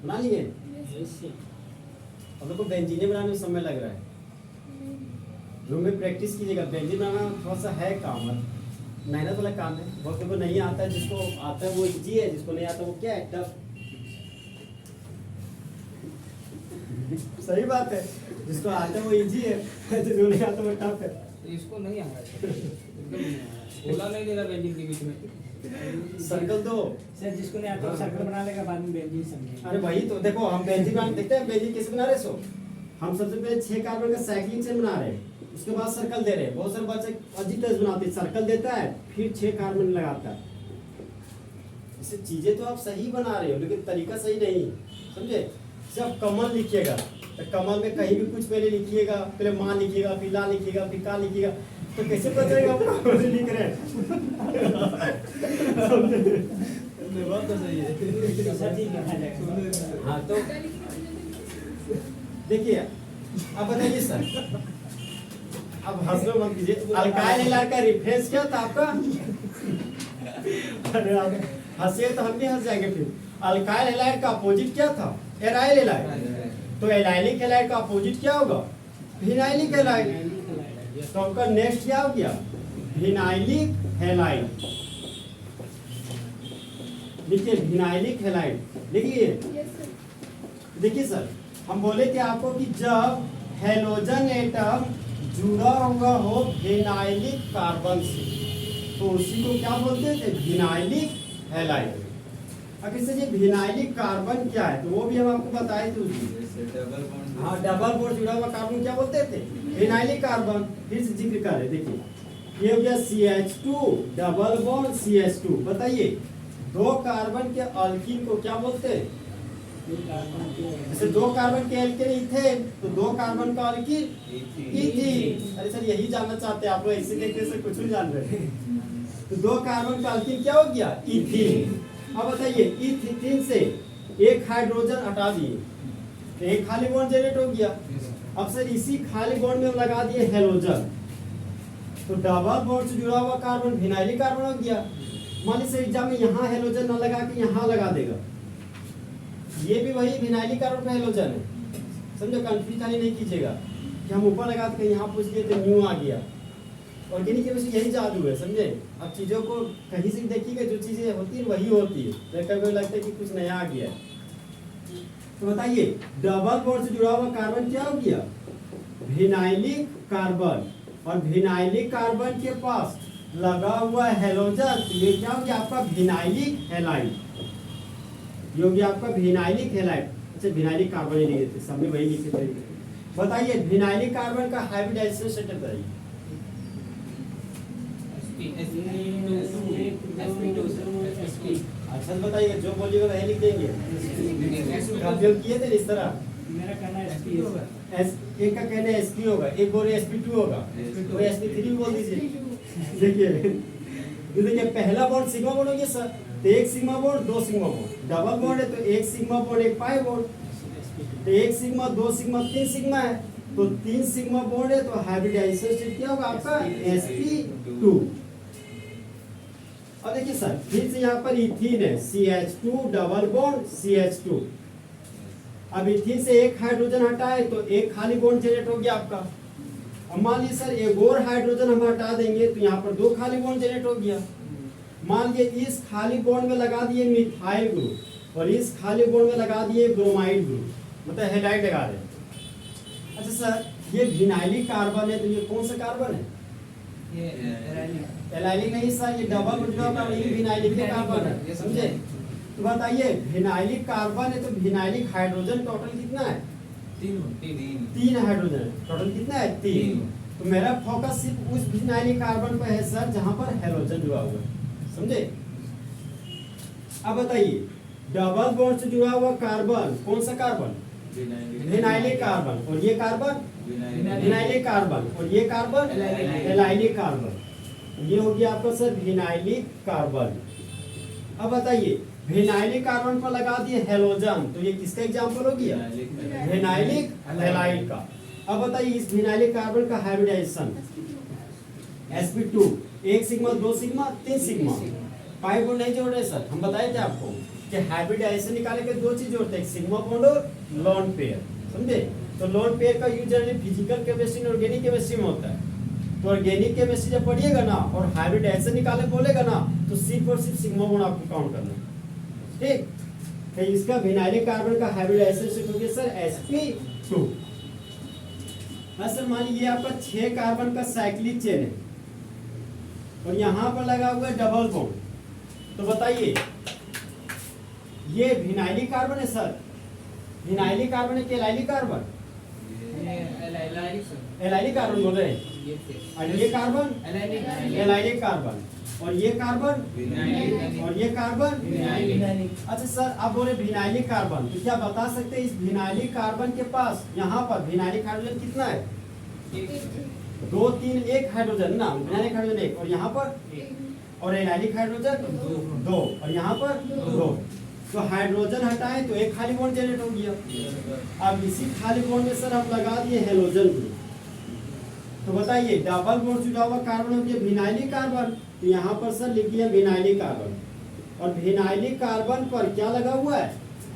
बना लिए? अब लोग को बेंजीने बनाने में समय लग रहा है, रूम में प्रैक्टिस कीजिएगा। बेंजीन बनाना थोड़ा सा है काम, मेहनत वाला काम है। बहुत लोगों को नहीं आता है, जिसको आता है वो इजी है, जिसको नहीं आता वो क्या है? टफ। सही बात है, जिसको आता है वो इजी है, जिसको नहीं आता वो टफ है। इसको नहीं आ रहा है, बोला नहीं दे रहा बेंजीन के बीच में। सर्कल दो सर, जिसको नहीं आता वो सर्कल बना लेगा, बाद में बेंजीन समझेगा। अरे वही तो देखो, हम बेंजीन बना देखते हैं बेंजीन कैसे बना रहे। सो हम सबसे पहले 6 कार्बन का साइक्लिंग चेन बना रहे हैं, उसके बाद सर्कल दे रहे हैं। बहुत सारे बच्चे अजीब तरह बनाते हैं, सर्कल देता है फिर 6 कार्बन लगाता है। इससे चीजें तो आप सही बना रहे हो लेकिन तरीका सही नहीं, समझे? जब कमल लिखिएगा तो कमल में कहीं भी कुछ पहले लिखिएगा, पहले माँ लिखिएगा, फिर ला लिखिएगा, फिर का लिखिएगा, तो कैसे पता चलेगा आप कमल लिख रहे हैं? बात तो सही है। सर ठीक है। हाँ तो देखिए, अब बताइए सर, अब हंसना मत कीजिए। अल्काइल हैलाइड का रेफरेंस क्या था आपका? अरे आप हंसिए तो हम भी हंस जाएंगे। फिर अल्काइल हैलाइड का अपोजिट क्या था? Aryl halide. तो एलाइलिक हैलाइड का अपोजिट क्या होगा? Phenylic halide. तो आपका नेक्स्ट क्या हो गया? Phenylic halide. लिखिए फिनाइलिक हैलाइड, लिखिए। देखिए सर, हम बोले थे आपको कि जब हैलोजन एटम जुड़ा हुआ हो फिनाइलिक कार्बन से तो उसी को क्या बोलते थे? Phenylic halide. अब इससे ये फिनाइलिक कार्बन क्या है तो वो भी हम आपको बताए थे उसी। हाँ, डबल बॉन्ड जुड़ा हुआ कार्बन क्या बोलते थे? Phenylic carbon. फिर से जिक्र करें, देखिए ये हो गया CH2 डबल बॉन्ड CH2। बताइए 2 कार्बन के अल्कीन को क्या बोलते हैं? जैसे 2 कार्बन के एल्केन इथेन, तो 2 कार्बन का अल्कीन इथीन। अरे सर यही जानना चाहते हैं आप लोग, ऐसे देखने से कुछ नहीं जान रहे। तो 2 कार्बन का अल्कीन क्या हो गया? इथीन। अब बताइए इथीन से एक हाइड्रोजन हटा दिए तो एक खाली बॉन्ड जनरेट हो गया। अब सर इसी खाली बॉन्ड में हम लगा दिए हेलोजन, तो डबल बॉन्ड से जुड़ा हुआ कार्बन विनाइलिक कार्बन हो गया। मान लीजिए एग्जाम में यहाँ हेलोजन ना लगा के यहाँ लगा देगा, ये भी वही विनाइलिक कार्बन का हेलोजन है, समझो। कंफ्यूज खाली नहीं कीजिएगा कि हम ऊपर लगा के यहाँ पूछ लिए तो न्यू आ गया। ऑर्गेनिक केमिस्ट्री यही जादू है, समझे। अब चीज़ों को कहीं से देखिएगा, जो चीज़ें होती है वही होती है, कभी लगता है कि कुछ नया आ गया है। तो बताइए डबल बॉन्ड से जुड़ा हुआ कार्बन क्या हो गया, विनाइलिक कार्बन, और विनाइलिक कार्बन के पास लगा हुआ हेलोजन, तो ये क्या हो गया आपका विनाइलिक हैलाइड, ये हो गया आपका विनाइलिक हैलाइड। अच्छा विनाइलिक कार्बन ही लिखे थे, सबने वही लिखे थे। बताइए विनाइलिक कार्बन का हाइब्रिडाइजेशन स्टेटस बताइए। अच्छा बताइए, जो बोलिएगा वही लिख देंगे। काफी किए थे इस तरह, मेरा कहना है SP होगा। एक का कहना है sp होगा, एक बोल रहे sp2 होगा, तो sp3 बोल दीजिए। देखिए पहला बॉन्ड सिग्मा बॉन्ड हो गया सर, तो एक सिग्मा बॉन्ड दो सिग्मा बॉन्ड, डबल बॉन्ड है तो एक सिग्मा बॉन्ड एक पाई बॉन्ड, तो एक सिग्मा दो सिग्मा तीन सिग्मा है, तो तीन सिग्मा बॉन्ड है, तो हाइब्रिडाइजेशन स्टेट क्या होगा आपका sp2। अब देखिए सर फिर से यहाँ पर इथीन है, CH2 डबल बॉन्ड CH2। अब इथीन से एक हाइड्रोजन हटाए तो एक खाली बॉन्ड जनरेट हो गया आपका। अब मान लीजिए सर एक और हाइड्रोजन हम हटा देंगे तो यहाँ पर दो खाली बॉन्ड जनरेट हो गया। मान लीजिए इस खाली बॉन्ड में लगा दिए मिथाइल ग्रुप और इस खाली बॉन्ड में लगा दिए ब्रोमाइड ग्रुप, मतलब हेलाइड लगा रहे। अच्छा सर ये विनाइलिक कार्बन है, तो ये कौन सा कार्बन है, एलाइलिक नहीं सर, ये डबल बॉन्ड ये विनाइलिक कार्बन है, समझे। तो बताइए विनाइलिक कार्बन है तो विनाइलिक हाइड्रोजन टोटल कितना है, तीन हाइड्रोजन टोटल कितना है, तीन। तो मेरा फोकस सिर्फ उस विनाइलिक कार्बन पर है सर जहां पर हेलोजन जुड़ा हुआ है, समझे। अब बताइए डबल बॉन्ड से जुड़ा हुआ कार्बन कौन सा कार्बन, विनाइलिक कार्बन, और ये कार्बन विनाइलिक कार्बन, और ये कार्बन एलाइलिक कार्बन, ये हो गया आपका सर विनाइलिक कार्बन। अब बताइए विनाइलिक कार्बन पर लगा दिए हेलोजन, तो ये किसका एग्जांपल हो गया, विनाइलिक हैलाइड का। अब बताइए इस विनाइलिक कार्बन का हाइब्रिडाइजेशन sp2, एक सिग्मा दो सिग्मा तीन सिग्मा, पाई बॉन्ड नहीं जोड़ रहे सर, हम बताए थे आपको कि हाइब्रिडाइजेशन निकालने के दो चीज जोड़ते हैं, सिग्मा बॉन्ड और लोन पेयर, समझे। तो लोन पेयर का यूज जनरली फिजिकल केमिस्ट्री और ऑर्गेनिक केमिस्ट्री में होता है। तो ऑर्गेनिक केमिस्ट्री जब पढ़िएगा ना और हाइब्रिडाइजेशन निकालने बोलेगा ना, तो सिर्फ और सिर्फ सिग्मा बॉन्ड आपको काउंट करना है, ठीक। तो इसका विनाइलिक कार्बन का हाइब्रिडाइजेशन स्टेट हो गया सर sp2। हाँ सर मान लीजिए आपका 6 कार्बन का साइक्लिक चेन है और यहाँ पर लगा हुआ है डबल बॉन्ड, तो बताइए ये विनाइलिक कार्बन है सर, विनाइलिक कार्बन है कि एलाइलिक कार्बन, एलाइलिक कार्बन बोल रहे हैं, और ये कार्बन एलाइलिक कार्बन, और ये कार्बन और ये कार्बन। अच्छा सर आप बोले विनाइलिक कार्बन, तो क्या बता सकते हैं इस विनाइलिक कार्बन के पास यहाँ पर विनाइलिक हाइड्रोजन कितना है, दो तीन एक हाइड्रोजन ना, विनाइलिक हाइड्रोजन एक, और यहाँ पर और एलाइलिक हाइड्रोजन दो, और यहाँ पर दो। तो हाइड्रोजन हटाए तो एक खाली बॉन्ड जनरेट हो गया। अब इसी खाली बॉन्ड में सर हम लगा दिए हेलोजन ग्रुप, तो बताइए डबल बॉन्ड जुड़ा हुआ कार्बन हो गया विनाइलिक कार्बन, तो यहाँ पर सर लिख दिया विनाइलिक कार्बन, और विनाइलिक कार्बन पर क्या लगा हुआ है,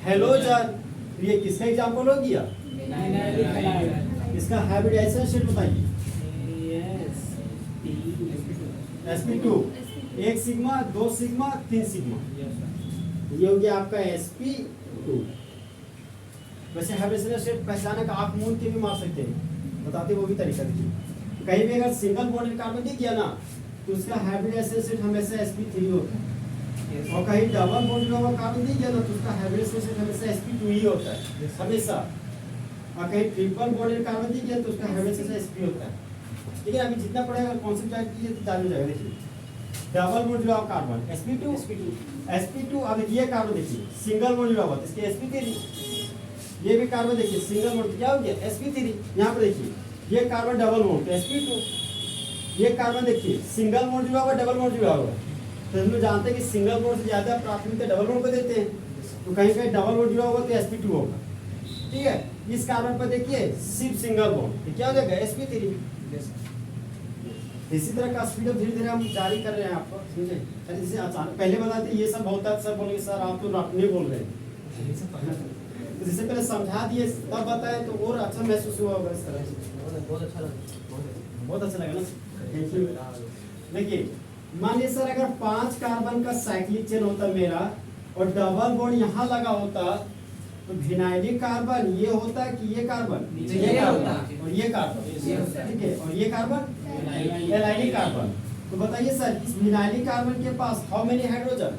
हेलोजन। तो ये किसका एग्जांपल हो गया, इसका हाइब्रिडाइजेशन स्टेट बताइए, sp2, एक सिग्मा दो सिग्मा तीन सिग्मा, ये हो गया आपका sp2। वैसे हाइब्रिडाइजेशन स्टेट पहचाने का आप मूल के भी मार सकते हैं, बताते वो भी तरीका देखिए। कहीं भी अगर सिंगल बॉन्ड कार्बन दिख गया ना तो उसका हाइब्रिडाइजेशन स्टेट हमेशा sp3 होता है, और कहीं डबल बॉन्ड जुड़ा हुआ कार्बन दिख गया ना तो उसका हाइब्रिडाइजेशन स्टेट हमेशा sp2 ही होता है हमेशा, और कहीं ट्रिपल बॉन्ड कार्बन दिख गया तो उसका हाइब्रिडाइजेशन sp होता है। ठीक है, अभी जितना पढ़ेगा कॉन्सेप्ट याद कीजिए तो चालू हो जाएगा। देखिए डबल बॉन्ड जुड़ा हुआ कार्बन sp2, अब ये कार्बन देखिए सिंगल बॉन्ड जुड़ा हुआ तो इसके sp3, ये भी कार्बन देखिए सिंगल बॉन्ड क्या हो गया sp3, यहाँ पर देखिए ये कार्बन डबल बॉन्ड तो sp2, ये कार्बन देखिए सिंगल बॉन्ड जुड़ा हुआ डबल बॉन्ड जुड़ा हुआ, तो हम लोग जानते हैं कि सिंगल बॉन्ड से ज्यादा प्राथमिकता डबल बॉन्ड को देते हैं, तो कहीं कहीं डबल बॉन्ड जुड़ा होगा तो sp2 होगा। ठीक है, इस कार्बन पर देखिए सिर्फ सिंगल बॉन्ड, तो क्या हो जाएगा sp3। इसी तरह का स्पीड धीरे धीरे हम जारी कर रहे हैं आपको, समझे। अरे जैसे अचानक पहले बताते ये सब होता है, सब बोलेंगे सर आप तो अपने बोल रहे हैं, तो जिससे पहले समझा दिए तब बताए तो और अच्छा महसूस हुआ होगा इस तरह से। बहुत अच्छा लगा, बहुत अच्छा लगा ना, थैंक यू। देखिए मान लीजिए सर अगर 5 कार्बन का साइक्लिक चेन होता मेरा और डबल बॉन्ड यहाँ लगा होता तो विनाइलिक कार्बन ये होता कि ये कार्बन ये होता और ये कार्बन, ठीक है, और ये कार्बन एलाइलिक कार्बन। तो बताइए सर इस विनाइलिक कार्बन के पास हाउ मेनी हाइड्रोजन?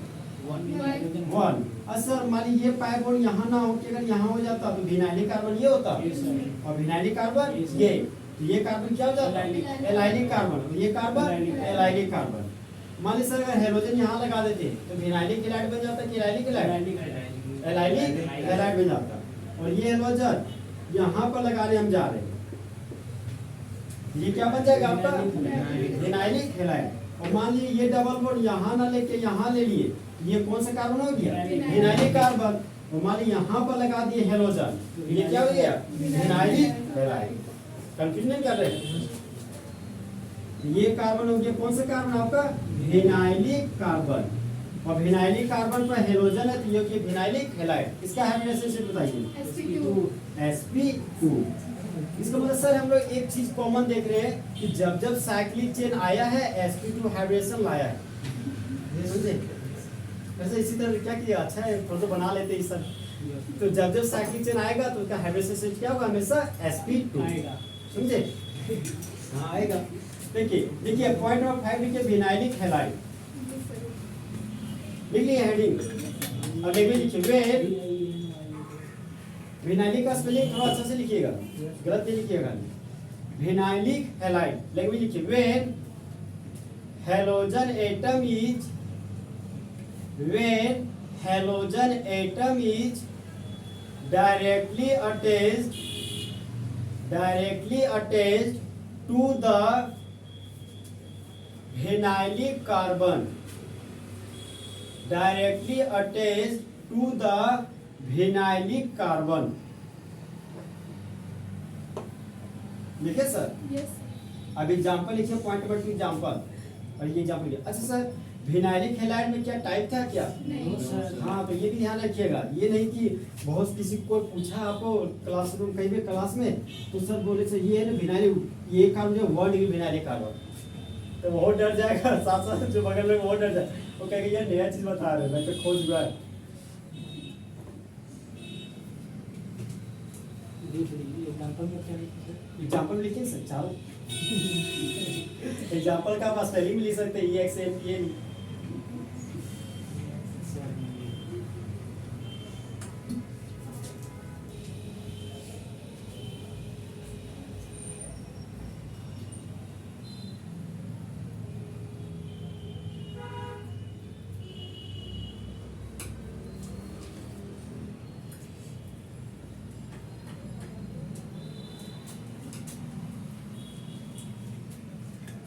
1। सर मान लीजिए ये पाई बॉन्ड यहाँ ना हो कि अगर यहाँ हो जाता तो विनाइलिक कार्बन ये होता और विनाइलिक कार्बन ये, तो ये कार्बन क्या हो जाता? एलाइलिक कार्बन, और ये कार्बन एलाइलिक कार्बन। मान लीजिए सर अगर हेलोजन यहाँ लगा देते तो विनाइलिक हैलाइड बन जाता कि एलाइलिक हैलाइड? एलाइलिक हैलाइड बन जाता। और ये हेलोजन यहाँ पर लगा रहे हम जा रहे हैं, ये क्या बन जाएगा आपका? Vinylic halide. और मान लीजिए ये डबल बॉन्ड यहाँ ना लेके यहाँ ले लिए, ये कौन सा कार्बन हो गया? Vinylic carbon. और मान लीजिए यहाँ पर लगा दिए हेलोजन, ये क्या हो गया? Vinylic halide. कंफ्यूज नहीं कर रहे? ये कार्बन हो गया कौन सा कार्बन आपका? Vinylic carbon. और विनाइलिक कार्बन पर हेलोजन है तो ये कि विनाइलिक हैलाइड। इसका हाइब्रिडाइजेशन बताइए। sp2। इसका मतलब सर हम लोग एक चीज कॉमन देख रहे हैं कि जब जब साइक्लिक चेन आया है sp2 हाइब्रिडेशन लाया है, ये समझे। वैसे इसी तरह क्या किया, अच्छा है फोटो बना लेते हैं सब। तो जब जब साइक्लिक चेन आएगा तो उसका हाइब्रिडाइजेशन क्या होगा? हमेशा sp2 आएगा, समझे। हाँ आएगा। देखिए पॉइंट नंबर 5 लिखिए विनाइलिक हैलाइड, लिखिए हेडिंग। और लिखिए व्हेन, विनाइलिक का स्पेलिंग थोड़ा अच्छा से लिखिएगा, गलत नहीं लिखिएगा। विनाइलिक हैलाइड लैंग्वेज लिखिए when halogen atom is, when halogen atom is directly attached to the vinylic carbon, directly attached to the vinylic carbon। लिखे सर? अब एग्जाम्पल लिखिए, पॉइंट नंबर 2 एग्जाम्पल। और ये एग्जाम्पल लिखिए। अच्छा सर विनाइलिक हैलाइड में क्या टाइप था क्या? हाँ तो ये भी ध्यान रखिएगा। ये नहीं कि बहुत किसी को पूछा आपको क्लासरूम कहीं भी क्लास में तो सर बोले सर ये है ना विनाइलिक, ये कार्बन जो 1 डिग्री विनाइलिक कार्बन, तो बहुत डर जाएगा। साथ साथ जो बगल में बहुत डर जाए, वो कहेगा यार नया चीज बता रहे हैं, मैं तो खोज हुआ है। एग्जाम्पल लिखिए सर, चारों एग्जाम्पल का आप स्पेलिंग भी लिख सकते हैं, ये एक्सेंट ये।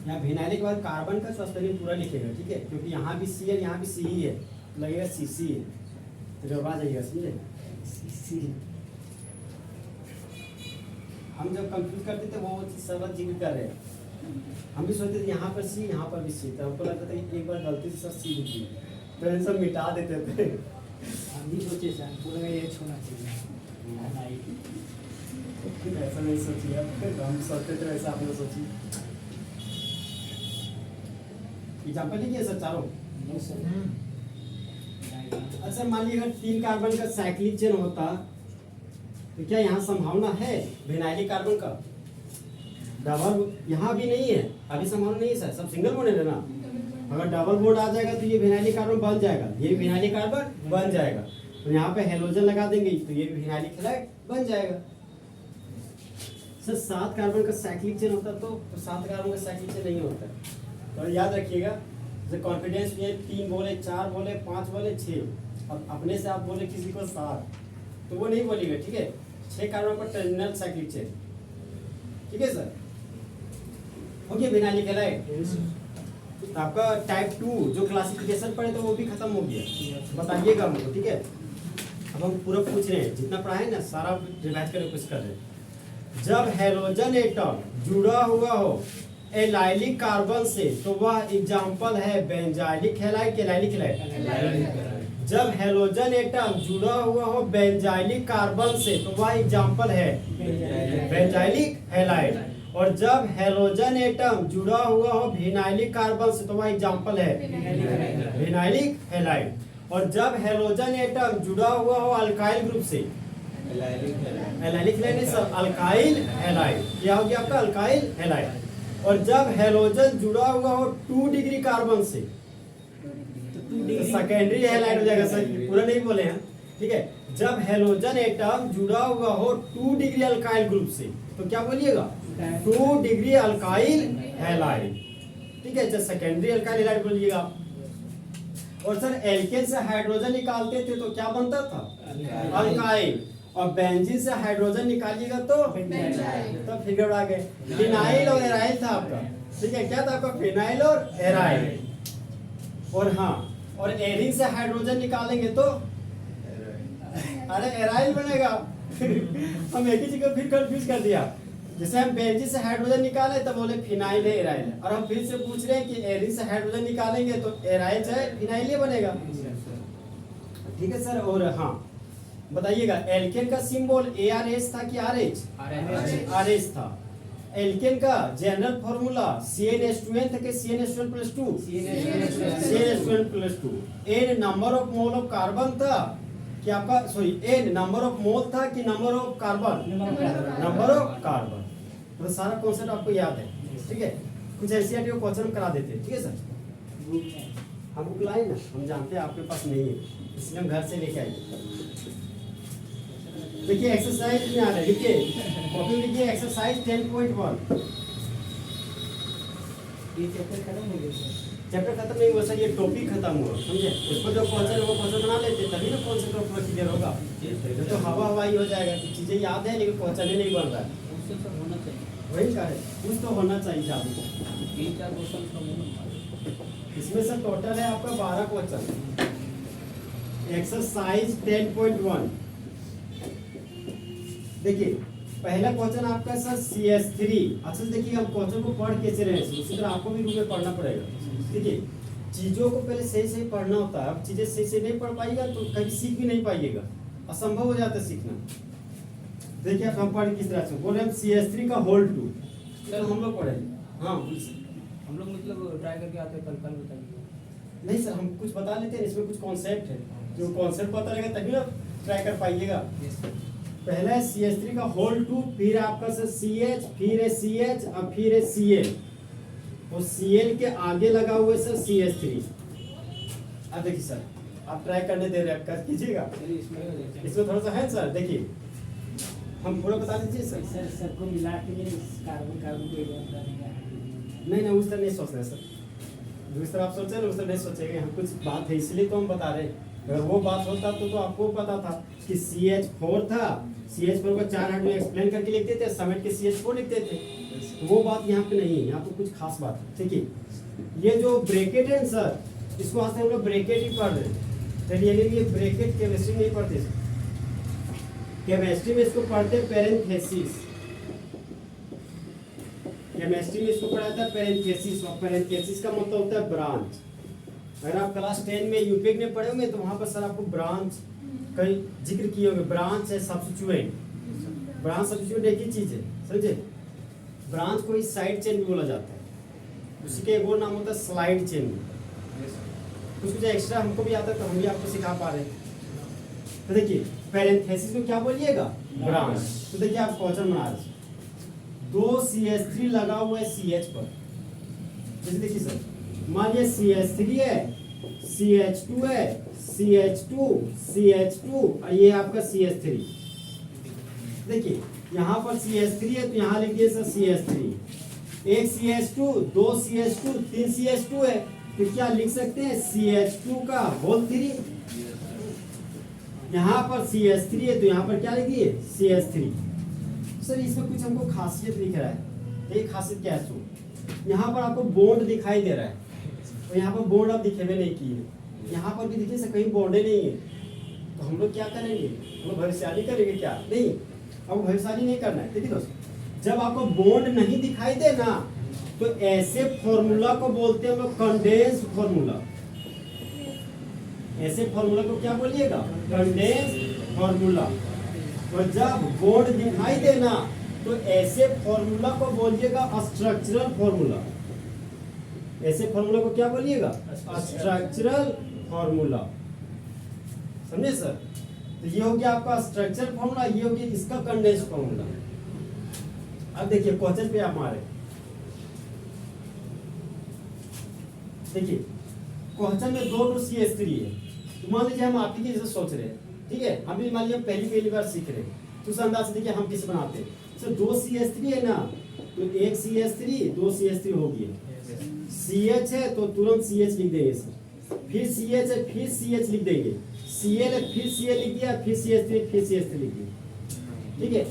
यहाँ विनाइलिक के बाद कार्बन का स्पेलिंग पूरा लिखेगा, ठीक है, क्योंकि यहाँ भी सी है यहाँ भी सी ही है, तो लगेगा सी है, तो जब आ जाइएगा, समझे। सी हम जब कंफ्यूज करते थे वो चीज सब जिक्र कर रहे हैं। हम भी सोचते थे यहाँ पर सी यहाँ पर भी सी, तो हमको लगता था कि एक बार गलती से सब सी लिखी, तो ये सब मिटा देते थे। हम भी सोचे सर पूरा ये छोड़ना चाहिए। ऐसा नहीं सोचिए, हम सोचते थे वैसा आपने सोची। एग्जाम्पल लिखिए सर चारों। अच्छा मान लीजिए अगर 3 कार्बन का साइक्लिक चेन होता तो क्या यहाँ संभावना है विनाइलिक कार्बन का? डबल यहाँ भी नहीं है, अभी संभावना नहीं है सर, सब सिंगल बॉन्ड है ना। अगर डबल बॉन्ड आ जाएगा तो ये विनाइलिक कार्बन बन जाएगा, ये भी विनाइलिक कार्बन बन जाएगा। तो यहाँ पे हेलोजन लगा देंगे तो ये भी विनाइलिक हैलाइड बन जाएगा। सर 7 कार्बन का साइक्लिक चेन होता तो 7 कार्बन का साइक्लिक चेन नहीं होता। तो याद रखिएगा, जैसे कॉन्फिडेंस में 3 बोले 4 बोले 5 बोले 6, अब अपने से आप बोले किसी को 7 तो वो नहीं बोलेगा, ठीक है। 6 कार्बन पर टर्मिनल साइक्लिक चेन, ठीक है सर, हो गया विनाइलिक हैलाइड। आपका टाइप 2 जो क्लासिफिकेशन पढ़े तो वो भी खत्म हो गया, बताइएगा हमको, ठीक है। अब हम पूरा पूछ रहे हैं, जितना पढ़ा है ना सारा रिवाइज करने की कोशिश कर रहे हैं। जब हैलोजन एटम जुड़ा हुआ हो एलाइलिक कार्बन से तो वह एग्जाम्पल है बेंजाइलिक हैलाइड, एलाइलिक हैलाइड। जब हैलोजन एटम जुड़ा हुआ हो बेंजाइलिक कार्बन से तो वह एग्जाम्पल है बेंजाइलिक हैलाइड। और जब हैलोजन एटम जुड़ा हुआ हो विनाइलिक कार्बन से तो वह एग्जाम्पल है विनाइलिक हैलाइड। और जब हैलोजन एटम जुड़ा हुआ हो अल्काइल ग्रुप से, एलाइलिक हैलाइड नहीं सर, अल्काइल हैलाइड, क्या हो गया आपका अल्काइल हैलाइड। और जब हैलोजन जुड़ा हुआ हो 2 डिग्री कार्बन से तो सेकेंडरी हैलाइड हो जाएगा सर, पूरा नहीं बोले हैं, ठीक है। जब हैलोजन एटम जुड़ा हुआ हो 2 डिग्री अल्काइल ग्रुप से तो क्या बोलिएगा 2 डिग्री अल्काइल हैलाइड, ठीक है। जब सेकेंडरी अल्काइल हैलाइड बोलिएगा। और सर एल्केन से हाइड्रोजन निकालते थे तो क्या बनता था अल्काइल, और बेंजीन से हाइड्रोजन निकालिएगा तो तब फिर गड़बड़ा गए। फिनाइल और एराइल था आपका, ठीक है, क्या था आपका फिनाइल और एराइल। और हाँ, और एरिन से हाइड्रोजन निकालेंगे तो अरे एराइल बनेगा हम एक ही जगह फिर कंफ्यूज कर दिया। जैसे हम बेंजीन से हाइड्रोजन निकाले तब बोले फिनाइल है एराइल है, और हम फिर से पूछ रहे हैं कि एरिन से हाइड्रोजन निकालेंगे तो एराइल चाहे फिनाइल ही बनेगा, ठीक है सर। और हाँ बताइएगा एल्केन का सिंबल ARH था कि RH? RH था। एल्केन का जनरल फॉर्मूला CnH2n था कि CnH2n+2? CnH2n+2। N number of mole of carbon था कि आपका, sorry, N number of mole था कि number of carbon? Number of carbon. तो सारा कॉन्सेप्ट आपको याद है, ठीक है। कुछ एनसीईआरटी को क्वेश्चन करा देते, ठीक है सर। हम बुक लाए ना, हम जानते हैं आपके पास नहीं है, इसलिए हम घर से लेके आएंगे। देखिए एक्सरसाइज में आ रहा है, लिखिए कॉपी में लिखिए एक्सरसाइज 10.1। ये चैप्टर खत्म हो गया सर। चैप्टर खत्म नहीं हुआ सर, ये टॉपिक खत्म हुआ, समझे। उसको जो क्वेश्चन है वो क्वेश्चन बना लेते तभी ना कॉन्सेप्ट पूरा क्लियर होगा। ये तो हवा हवाई हो जाएगा कि चीजें याद है लेकिन क्वेश्चन ही नहीं बन रहा है। उससे सब होना चाहिए, वही का है, कुछ तो होना चाहिए आपको। 3-4 क्वेश्चन तो होना। इसमें सर टोटल है आपका 12 क्वेश्चन। एक्सरसाइज 10.1 देखिए, पहला क्वेश्चन आपका सर CH3। अच्छा देखिए हम क्वेश्चन को पढ़ कैसे रहे हैं, उसी तरह आपको भी रूप में पढ़ना पड़ेगा, ठीक है। चीजों को पहले सही सही पढ़ना होता है। अब चीजें सही से नहीं पढ़ पाइएगा तो कभी सीख भी नहीं पाइएगा, असंभव हो जाता है सीखना। देखिए आप हम पढ़ किस तरह से बोले, हम CH3 का होल 2 सर हम लोग पढ़े। हाँ हम लोग मतलब ट्राई करके आते हैं, कल बताइए। नहीं सर, हम कुछ बता लेते हैं, इसमें कुछ कॉन्सेप्ट है, जो कॉन्सेप्ट पता रहेगा तभी ना ट्राई कर पाइएगा। पहला है CH3 का होल 2, फिर आपका सर CH, फिर है CH और फिर है Cl, और Cl के आगे लगा हुआ है सर CH3। अब देखिए सर, आप ट्राई करने दे रहे हैं, कर कीजिएगा। इसमें थोड़ा सा है सर, देखिए हम पूरा बता दीजिए सर। सर सबको मिला के कार्बन कार्बन को इधर करेंगे। नहीं उस तरह नहीं सोच रहे सर, जिस तरह आप सोच रहे हैं उस तरह नहीं सोचेंगे। हम कुछ बात है इसलिए तो हम बता रहे हैं। अगर वो बात होता तो आपको पता था कि CH4 था, CH4 को 4 हाइड्रोजन एक्सप्लेन करके लिखते थे, समेट के CH4 लिखते थे। तो वो बात यहाँ पे नहीं है, यहाँ पे कुछ खास बात है, ठीक है। ये जो ब्रैकेट है सर, इसको आज से हम लोग ब्रैकेट ही पढ़ रहे हैं। तो ये ब्रैकेट केमिस्ट्री नहीं पढ़ते, केमिस्ट्री में इसको पढ़ते पैरेंथेसिस। केमिस्ट्री में इसको पढ़ा था पैरेंथेसिस, और पैरेंथेसिस का मतलब होता है ब्रांच। अगर आप क्लास 10 में यूपीएक में पढ़े होंगे तो वहाँ पर सर आपको ब्रांच कई जिक्र किए होंगे। ब्रांच है सब्स्टिट्यूएंट, ब्रांच सब्स्टिट्यूएंट एक ही चीज है, समझे। ब्रांच को इस साइड चेन भी बोला जाता है, उसी के एक और नाम होता है स्लाइड चेन। कुछ एक्स्ट्रा हमको भी आता है तो हम भी आपको सिखा पा रहे हैं। तो देखिए पैरेंथेसिस में क्या बोलिएगा, ब्रांच। तो देखिए आप क्वेश्चन बना रहे 2 CH3 लगा हुआ है CH पर। जैसे देखिए सर, मान लीजिए CH3 है, CH2 है, CH2, CH2 और ये आपका CH3। देखिए यहाँ पर CH3 है तो यहाँ लिखिए सर CH3। एक CH2, 2 CH2, 3 CH2 है तो क्या लिख सकते हैं CH2 का होल 3। यहाँ पर CH3 है तो यहाँ पर क्या लिखिए CH3। सर इसमें कुछ हमको खासियत दिख रहा है। एक खासियत क्या है, यहाँ पर आपको बॉन्ड दिखाई दे रहा है और यहाँ पर बॉन्ड आप दिखे हुए नहीं किए। यहाँ पर भी देखिए सर कहीं बॉन्डे नहीं है, तो हम लोग क्या करेंगे, हम लोग भविष्यवाणी करेंगे क्या, नहीं, अब भविष्यवाणी नहीं करना है। देखिए दोस्त, जब आपको बॉन्ड नहीं दिखाई दे ना, तो ऐसे फॉर्मूला को बोलते हैं हम लोग कंडेंस्ड फॉर्मूला। ऐसे फॉर्मूला को क्या बोलिएगा, कंडेंस्ड फॉर्मूला। और जब बॉन्ड दिखाई दे ना, तो ऐसे फॉर्मूला को बोलिएगा स्ट्रक्चरल फॉर्मूला। ऐसे फॉर्मूला को क्या बोलिएगा, स्ट्रक्चरल फॉर्मूला। समझे सर? तो ये हो गया आपका स्ट्रक्चरल फॉर्मूला, ये हो गया इसका कंडेंस्ड फॉर्मूला। अब देखिए क्वेश्चन पे आप हमारे देखिए, क्वेश्चन में दो CH3 है। तो मान लीजिए हम आप ही जैसे सोच रहे हैं, ठीक है, हम भी मान लीजिए पहली बार सीख रहे हैं, तो उस अंदाज से देखिए हम किसे बनाते हैं। सर दो CH3 है ना, तो एक CH3 दो CH3 हो गया, CH है तो तुरंत CH लिख देंगे सर, फिर CH है फिर CH लिख देंगे, Cl है फिर Cl लिख दिया, फिर CH3 फिर CH3 लिख दिया, ठीक है।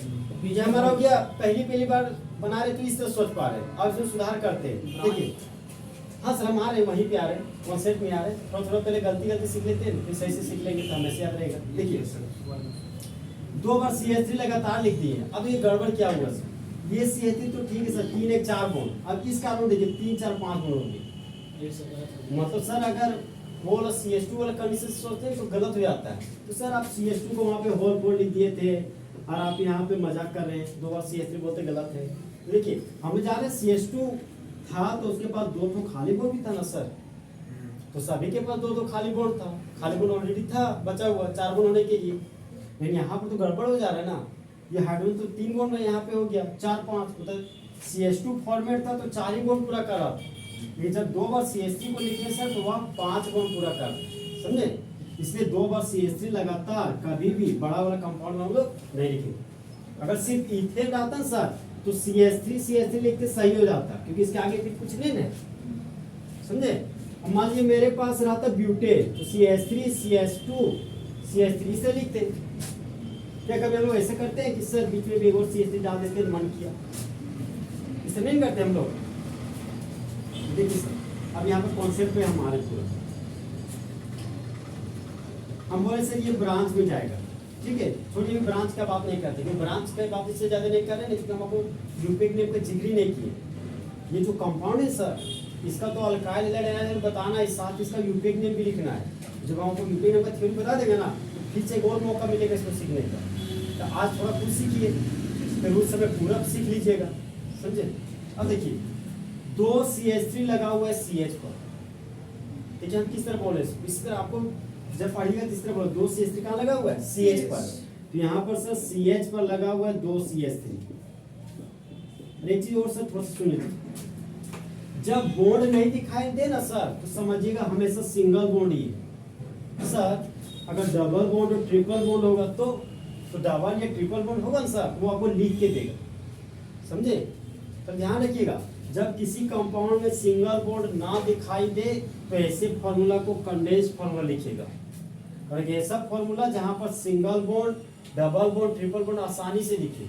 ये हमारा हो गया, पहली बार बना रहे तो इस तरह सोच पा रहे हैं, अब इसमें सुधार करते हैं। देखिए हाँ सर, हम आ रहे हैं वहीं पे आ रहे हैं, कॉन्सेप्ट में आ रहे हैं, थोड़ा पहले गलती सीख लेते हैं, फिर सही से सीख लेंगे तो हमें याद रहेगा। देखिए दो बार CH3 लगातार लिख दिए, अब ये गड़बड़ क्या हुआ सर, ये CH3 तो ठीक है सर, 3 1 4 बॉन्ड, अब इस कार्बन देखिए 3 4 5 बॉन्ड होंगे, मतलब सर अगर होल CH2 वाला कंडीशन से सोचते हैं तो गलत हो जाता है। तो सर आप CH2 को वहाँ पे होल बॉन्ड लिख दिए थे, और आप यहाँ पे मजाक कर रहे हैं, दो बार CH3 बोलते गलत है। देखिए हम जा रहे हैं CH2 था तो उसके पास दो तो खाली बॉन्ड भी था ना सर, तो सभी के पास दो खाली बॉन्ड था, खाली बॉन्ड ऑलरेडी था बचा हुआ 4 बॉन्ड होने के लिए। लेकिन यहाँ पर तो गड़बड़ हो जा रहा है ना, ये हाइड्रोजन तो 3 बॉन्ड में यहाँ पे हो गया 4 5, मतलब CH2 फॉर्मेट था तो 4 ही बॉन्ड पूरा कर रहा था, लेकिन जब दो बार CH3 को लिखे सर तो वह 5 बॉन्ड पूरा कर, समझे? इसलिए दो बार CH3 लगातार कभी भी बड़ा वाला कंपाउंड हम लोग नहीं लिखेंगे। अगर सिर्फ इथेन रहता ना सर तो CH3 लिखते सही हो जाता, क्योंकि इसके आगे फिर कुछ नहीं है, समझे? मान लीजिए मेरे पास रहता ब्यूटेन, तो CH3 CH2 CH3 से लिखते। क्या कभी हम लोग ऐसे करते हैं कि सर बीच में भी और CH3 डाल देते हैं, मन किया, इसे नहीं करते हम लोग। देखिए सर अब यहाँ पर कॉन्सेप्ट में हमारे पूरा हम बोले सर ये ब्रांच में जाएगा, ठीक है, छोटी ब्रांच का बात नहीं करते, क्योंकि ब्रांच का बात इससे ज्यादा नहीं कर रहे, नहीं हम आपको यूपीक नेम का जिक्र ही नहीं किए। ये जो कंपाउंड है सर, इसका तो अल्काइल हैलाइड बताना है, साथ इसका यूपीक नेम भी लिखना है। जब हम आपको यूपीक नेम का थ्योरी बता देंगे ना, तो फिर से एक और मौका मिलेगा इसको सीखने का। तो आज थोड़ा कुछ सीखिए, फिर उस समय पूरा सीख लीजिएगा, समझे? अब देखिए दो CH3 लगा हुआ है CH पर, देखिए हम किस तरह बोले, इस तरह आपको जब पढ़िएगा तीसरा बोलो, दो CH3 कहाँ लगा हुआ है CH पर, तो यहाँ पर सर CH पर लगा हुआ है दो CH3। एक चीज और सर थोड़ा सा सुन लीजिए, जब बॉन्ड नहीं दिखाई दे ना सर तो समझिएगा हमेशा सिंगल बॉन्ड ही है सर। अगर डबल बॉन्ड और ट्रिपल बॉन्ड होगा तो डबल या ट्रिपल बॉन्ड होगा ना सर, वो आपको लिख के देगा, समझे? तो ध्यान रखिएगा, जब किसी कंपाउंड में सिंगल बॉन्ड ना दिखाई दे तो ऐसे फॉर्मूला को कंडेंस्ड फॉर्मूला लिखेगा, और एक ऐसा फॉर्मूला जहां पर single bond double bond triple bond आसानी से लिखे।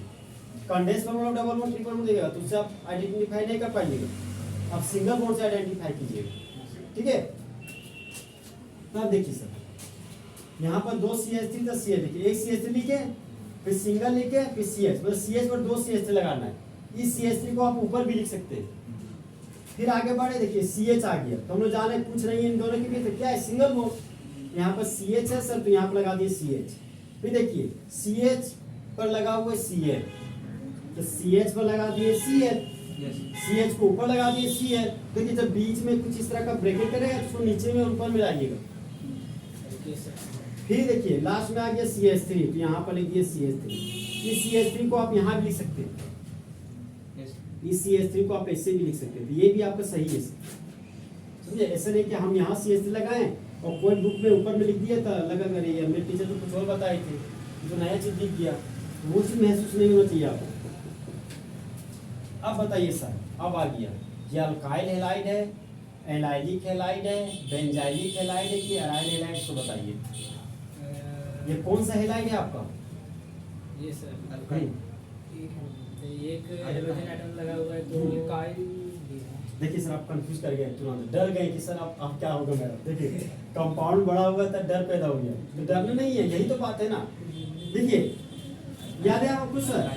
Condensed formula double bond triple bond देगा तो उससे आप आइडेंटिफाई नहीं कर पाइएगा, आप सिंगल बॉन्ड से आइडेंटिफाई कीजिएगा, ठीक है? तब देखिए सर यहाँ पर दो CH3 था, CH लिखे, एक CH3 लिखे, फिर सिंगल लिखे, फिर CH, मतलब CH पर दो CH3 लगाना है। इस CH3 को आप ऊपर भी लिख सकते हैं। फिर आगे बढ़े, देखिए CH आ गया, तो हम लोग जाने कुछ नहीं है इन दोनों के बीच, तो क्या है सिंगल बॉन्ड। यहाँ पर CH है सर, तो यहाँ पर लगा दिए CH। फिर देखिए CH पर लगा हुआ है CL, तो CH पर लगा दिए CL, CH को ऊपर लगा दिए CL। देखिए जब बीच में कुछ इस तरह का ब्रैकेट करेगा तो उसको नीचे में ऊपर में लाइएगा। फिर देखिए लास्ट में आ गया CH3, तो यहाँ पर लिख दिए CH3। इस CH3 को आप यहाँ भी लिख सकते हैं, इस CH3 को आप ऐसे भी लिख सकते हैं, तो ये भी आपका सही है, समझे? ऐसा नहीं कि हम यहाँ CH3 लगाएं और कोई बुक में ऊपर में लिख दिया था, लगा कर रही है मेरे टीचर तो कुछ और बताए थे, तो नया चीज लिख दिया, वो चीज महसूस नहीं होना चाहिए आपको। अब बताइए सर, अब आ गया ये अल्काइल हैलाइड है, एलाइलिक हैलाइड है, बेंजाइलिक हैलाइड है कि अराइल हैलाइड, तो बताइए ये कौन सा हैलाइड है आपका? ये सर अल्काइल, एक हाइड्रोजन एटम लगा हुआ है, तो अल्काइल देखिए सर, आप कंफ्यूज कर गए तुरंत, डर गए कि सर आप क्या होगा मेरा। देखिए कंपाउंड बड़ा होगा तो डर पैदा हो गया, तो डरना नहीं है, यही तो बात है ना। देखिए याद है आपको सर,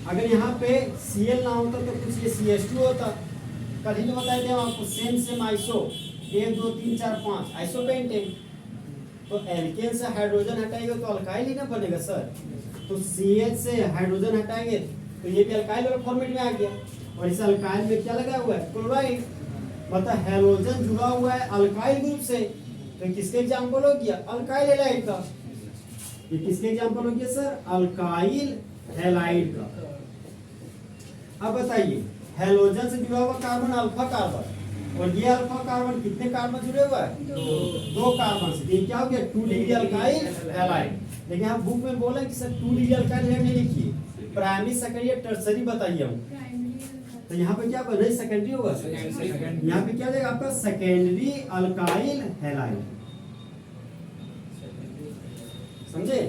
अगर यहाँ पे Cl ना होता तो कुछ ये CH2 होता। कल ही तो बताए थे आपको, सेम आइसो 1 2 3 4 5 आइसो पेंटेन। तो एल्केन से हाइड्रोजन हटाएंगे तो अल्काइल ही ना बनेगा सर। तो CH से हाइड्रोजन हटाएंगे तो ये भी अल्काइल वाला फॉर्मेट में आ गया। और इस अल्काइल में क्या लगा हुआ है, क्लोराइड, मतलब हैलोजन जुड़ा हुआ है अल्काइल ग्रुप से। तो किसके एग्जांपल हो गया, अल्काइल हैलाइड का। ये किसके एग्जांपल हो गया सर, अल्काइल हैलाइड का। अब बताइए, हैलोजन से जुड़ा हुआ कार्बन अल्फा कार्बन, और ये अल्फा कार्बन कितने कार्बन जुड़े हुआ है, 2 कार्बन से। ये क्या हो गया, 2 डिग्री अल्काइल हैलाइड। लेकिन आप बुक में बोला कि सर 2 डिग्री अल्काइल हैलाइड नहीं लिखिए, प्राइमरी सेकेंडरी टर्सरी बताइए हम। तो यहाँ पे क्या नहीं सेकेंडरी होगा, यहाँ पे क्या हो जाएगा आपका सेकेंडरी अल्काइल हैलाइड। समझे?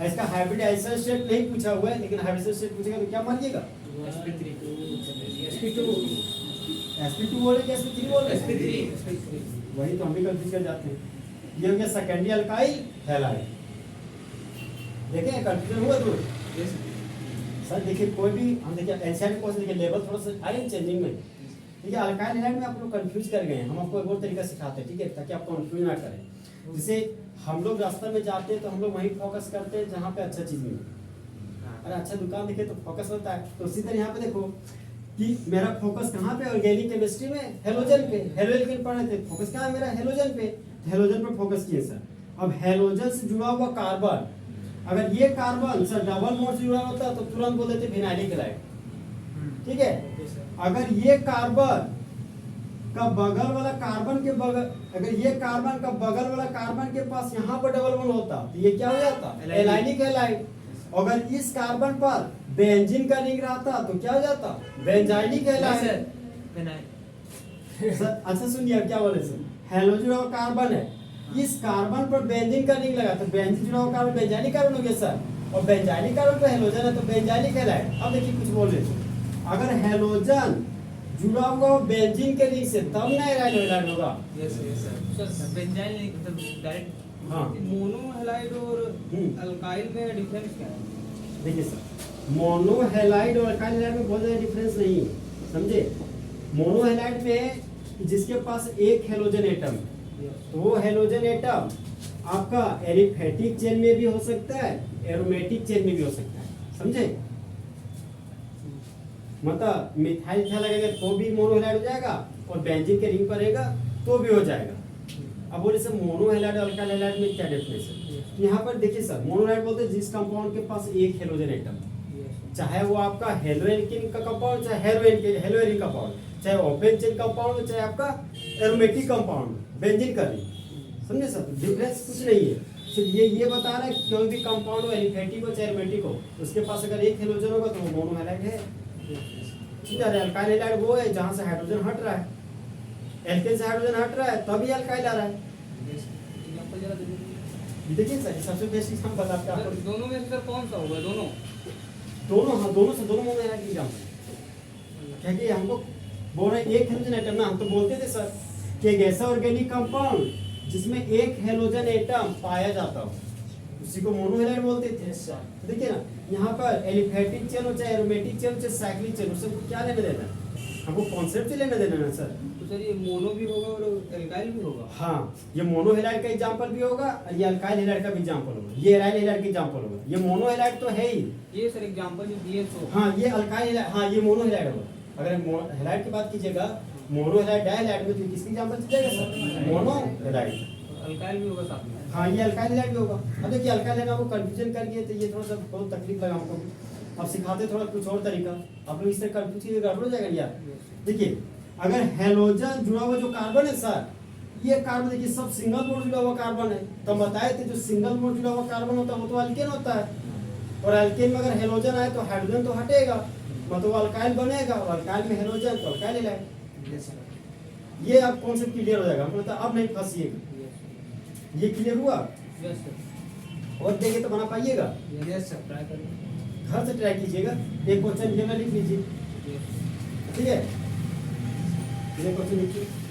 इसका हाइब्रिड आइसोस्टेट नहीं पूछा हुआ है, लेकिन हाइब्रिड आइसोस्टेट पूछेगा तो क्या मानिएगा, sp2 बोले कि sp3 बोले, वही तो हम भी कंफ्यूज कर जाते हैं। ये हो गया सेकेंडरी अल्काइल हैलाइड। देखें कंफ्यूजन हुआ तो सर। देखिए कोई भी हम देखिए एनसीईआरटी कोर्स देखिए लेवल थोड़ा सा आई चेंजिंग में, ठीक है। अल्काइल हैलाइड में आप लोग कंफ्यूज कर गए हैं, हम आपको एक और तरीका सिखाते हैं, ठीक है, ताकि आप कंफ्यूज ना करें। जैसे हम लोग रास्ते में जाते हैं तो हम लोग वहीं फोकस करते हैं जहाँ पे अच्छा चीज मिले। अरे अच्छा दुकान दिखे तो फोकस होता है। तो उसी तरह यहाँ पे देखो कि मेरा फोकस कहाँ पे, ऑर्गेनिक केमिस्ट्री में हेलोजन पे, हेलोजन पढ़ रहे थे, फोकस कहाँ है मेरा, हेलोजन पे। हेलोजन पे फोकस किए सर। अब हेलोजन से जुड़ा हुआ कार्बन, अगर ये कार्बन सर डबल बॉन्ड से जुड़ा होता तो तुरंत बोल देते फिनाइलिक हैलाइड, ठीक है। अगर ये कार्बन का बगल वाला कार्बन के बगल, अगर ये कार्बन का बगल वाला कार्बन के पास यहाँ पर डबल बॉन्ड होता तो ये क्या हो जाता, एलाइनिक हैलाइड। अगर इस कार्बन पर बेंजीन का रिंग रहता तो क्या हो जाता, बेंजाइलिक हैलाइड। सर अच्छा सुनिए क्या बोले सर, हेलोजन जुड़ा हुआ कार्बन है, इस कार्बन पर बेंजीन का रिंग लगा तो बेंजीन जुड़ा हुआ कार्बन बेंजाइलिक कार्बन हो गया सर। और बेंजाइलिक कार्बन पर हेलोजन है तो बेंजाइलिक हैलाइड। अब देखिए कुछ बोल रहे थे, अगर हेलोजन जुड़ा हुआ बेंजीन के रिंग से तब ना एराइल हैलाइड होगा। यस सर, बेंजाइल मतलब डायरेक्ट। हाँ, मोनो हैलाइड और अल्काइल में डिफरेंस क्या है? देखिए सर, मोनो हैलाइड और अल्काइल हैलाइड में बहुत ज़्यादा डिफरेंस नहीं है, समझे। मोनो हैलाइड में जिसके पास एक हेलोजन एटम, तो वो हेलोजन एटम आपका एलिफेटिक चेन में भी हो सकता है, एरोमेटिक चेन में भी हो सकता है, समझे। मतलब मिथाइल ख्याल लगेगा तो भी मोनो हैलाइड हो जाएगा, और बेंजीन के रिंग पर रहेगा तो भी हो जाएगा। अब बोले सर मोनो हैलाइड और अल्काइल हैलाइड में क्या डिफरेंस है। तो यहाँ पर देखिए सर, मोनो हैलाइड बोलते हैं जिस कंपाउंड के पास एक हेलोजन एटम, चाहे वो आपका हेलोएल्किन का कंपाउंड, चाहे हेलोएरिन कंपाउंड, चाहे ओपन चेन कंपाउंड, चाहे आपका एरोमेटिक कंपाउंड, बेंजीन का रिंग, समझे सर। डिफरेंस कुछ नहीं है, सिर्फ ये बता रहा है कोई भी कंपाउंड हो, एलिफेटिक हो चाहे एरोमेटिक हो, उसके पास अगर एक हेलोजन होगा तो वो मोनो हैलाइड है, ठीक है। अल्काइल हैलाइड वो है जहाँ से हाइड्रोजन हट रहा है, एल्केन से हाइड्रोजन हट रहा है तभी अल्काइल आ रहा है। देखिए सर सबसे बेस्ट हम बताते हैं आपको, दोनों में से सर कौन सा होगा? दोनों हाँ दोनों से दोनों मोनो हैलाइड एग्जाम्पल, क्या कि हमको बोल रहे एक हेलोजन एटम ना, हम तो बोलते थे सर कि एक ऐसा ऑर्गेनिक कंपाउंड जिसमें एक हेलोजन एटम पाया जाता हो उसी को मोनो हैलाइड बोलते थे। देखिए ना यहाँ पर एलिफेटिक चेन हो चाहे एरोमेटिक चेन हो चाहे साइक्लिक चेन हो, सबको क्या लेना देना है, हमको कॉन्सेप्ट से लेना देना ना सर। तो सर ये मोनो भी होगा और अल्काइल भी होगा? हाँ, ये मोनो हैलाइड का एग्जांपल भी होगा और ये अल्काइल हैलाइड का भी एग्जांपल होगा, ये एराइल हैलाइड का एग्जांपल होगा। ये मोनो हैलाइड तो है ही, ये सर एग्जांपल जो दिए तो। हाँ ये अल्काइल, हाँ ये मोनो हैलाइड होगा। अगर हैलाइड की बात कीजिएगा, मोनो हैलाइड डाइहैलाइड में तो किसकी एग्जांपल जाएगा सर, मोनो हैलाइड। अल्काइल भी होगा साथ में? हाँ ये अल्काइल हैलाइड भी होगा। अब देखिए अल्काइल हैलाइड आपको कंफ्यूजन कर दिए तो ये थोड़ा सा बहुत तकलीफ लगा हमको। अब सिखाते थोड़ा कुछ और तरीका, आप लोग इससे कंफ्यूज कीजिए गड़बड़ हो जाएगा यार। देखिए अगर हेलोजन जुड़ा हुआ जो कार्बन है सर, ये कार्बन देखिए सब सिंगल बॉन्ड जुड़ा हुआ कार्बन है, तो हम बताए थे जो सिंगल बॉन्ड जुड़ा हुआ कार्बन होता है वो तो अल्केन होता है, और अल्केन में अगर हेलोजन आए तो हाइड्रोजन तो हटेगा, मतलब अल्काइल बनेगा, और अल्काइल में हेलोजन तो अल्काइल हैलाइड। ये आप कॉन्सेप्ट क्लियर हो जाएगा, मतलब अब नहीं फंसिएगा। ये क्लियर हुआ? Yes sir. और देखिए तो बना पाइएगा? यस सर, ट्राई करिए, घर से ट्राई कीजिएगा, एक क्वेश्चन लिख लीजिए, ठीक है। देखो तो नीचे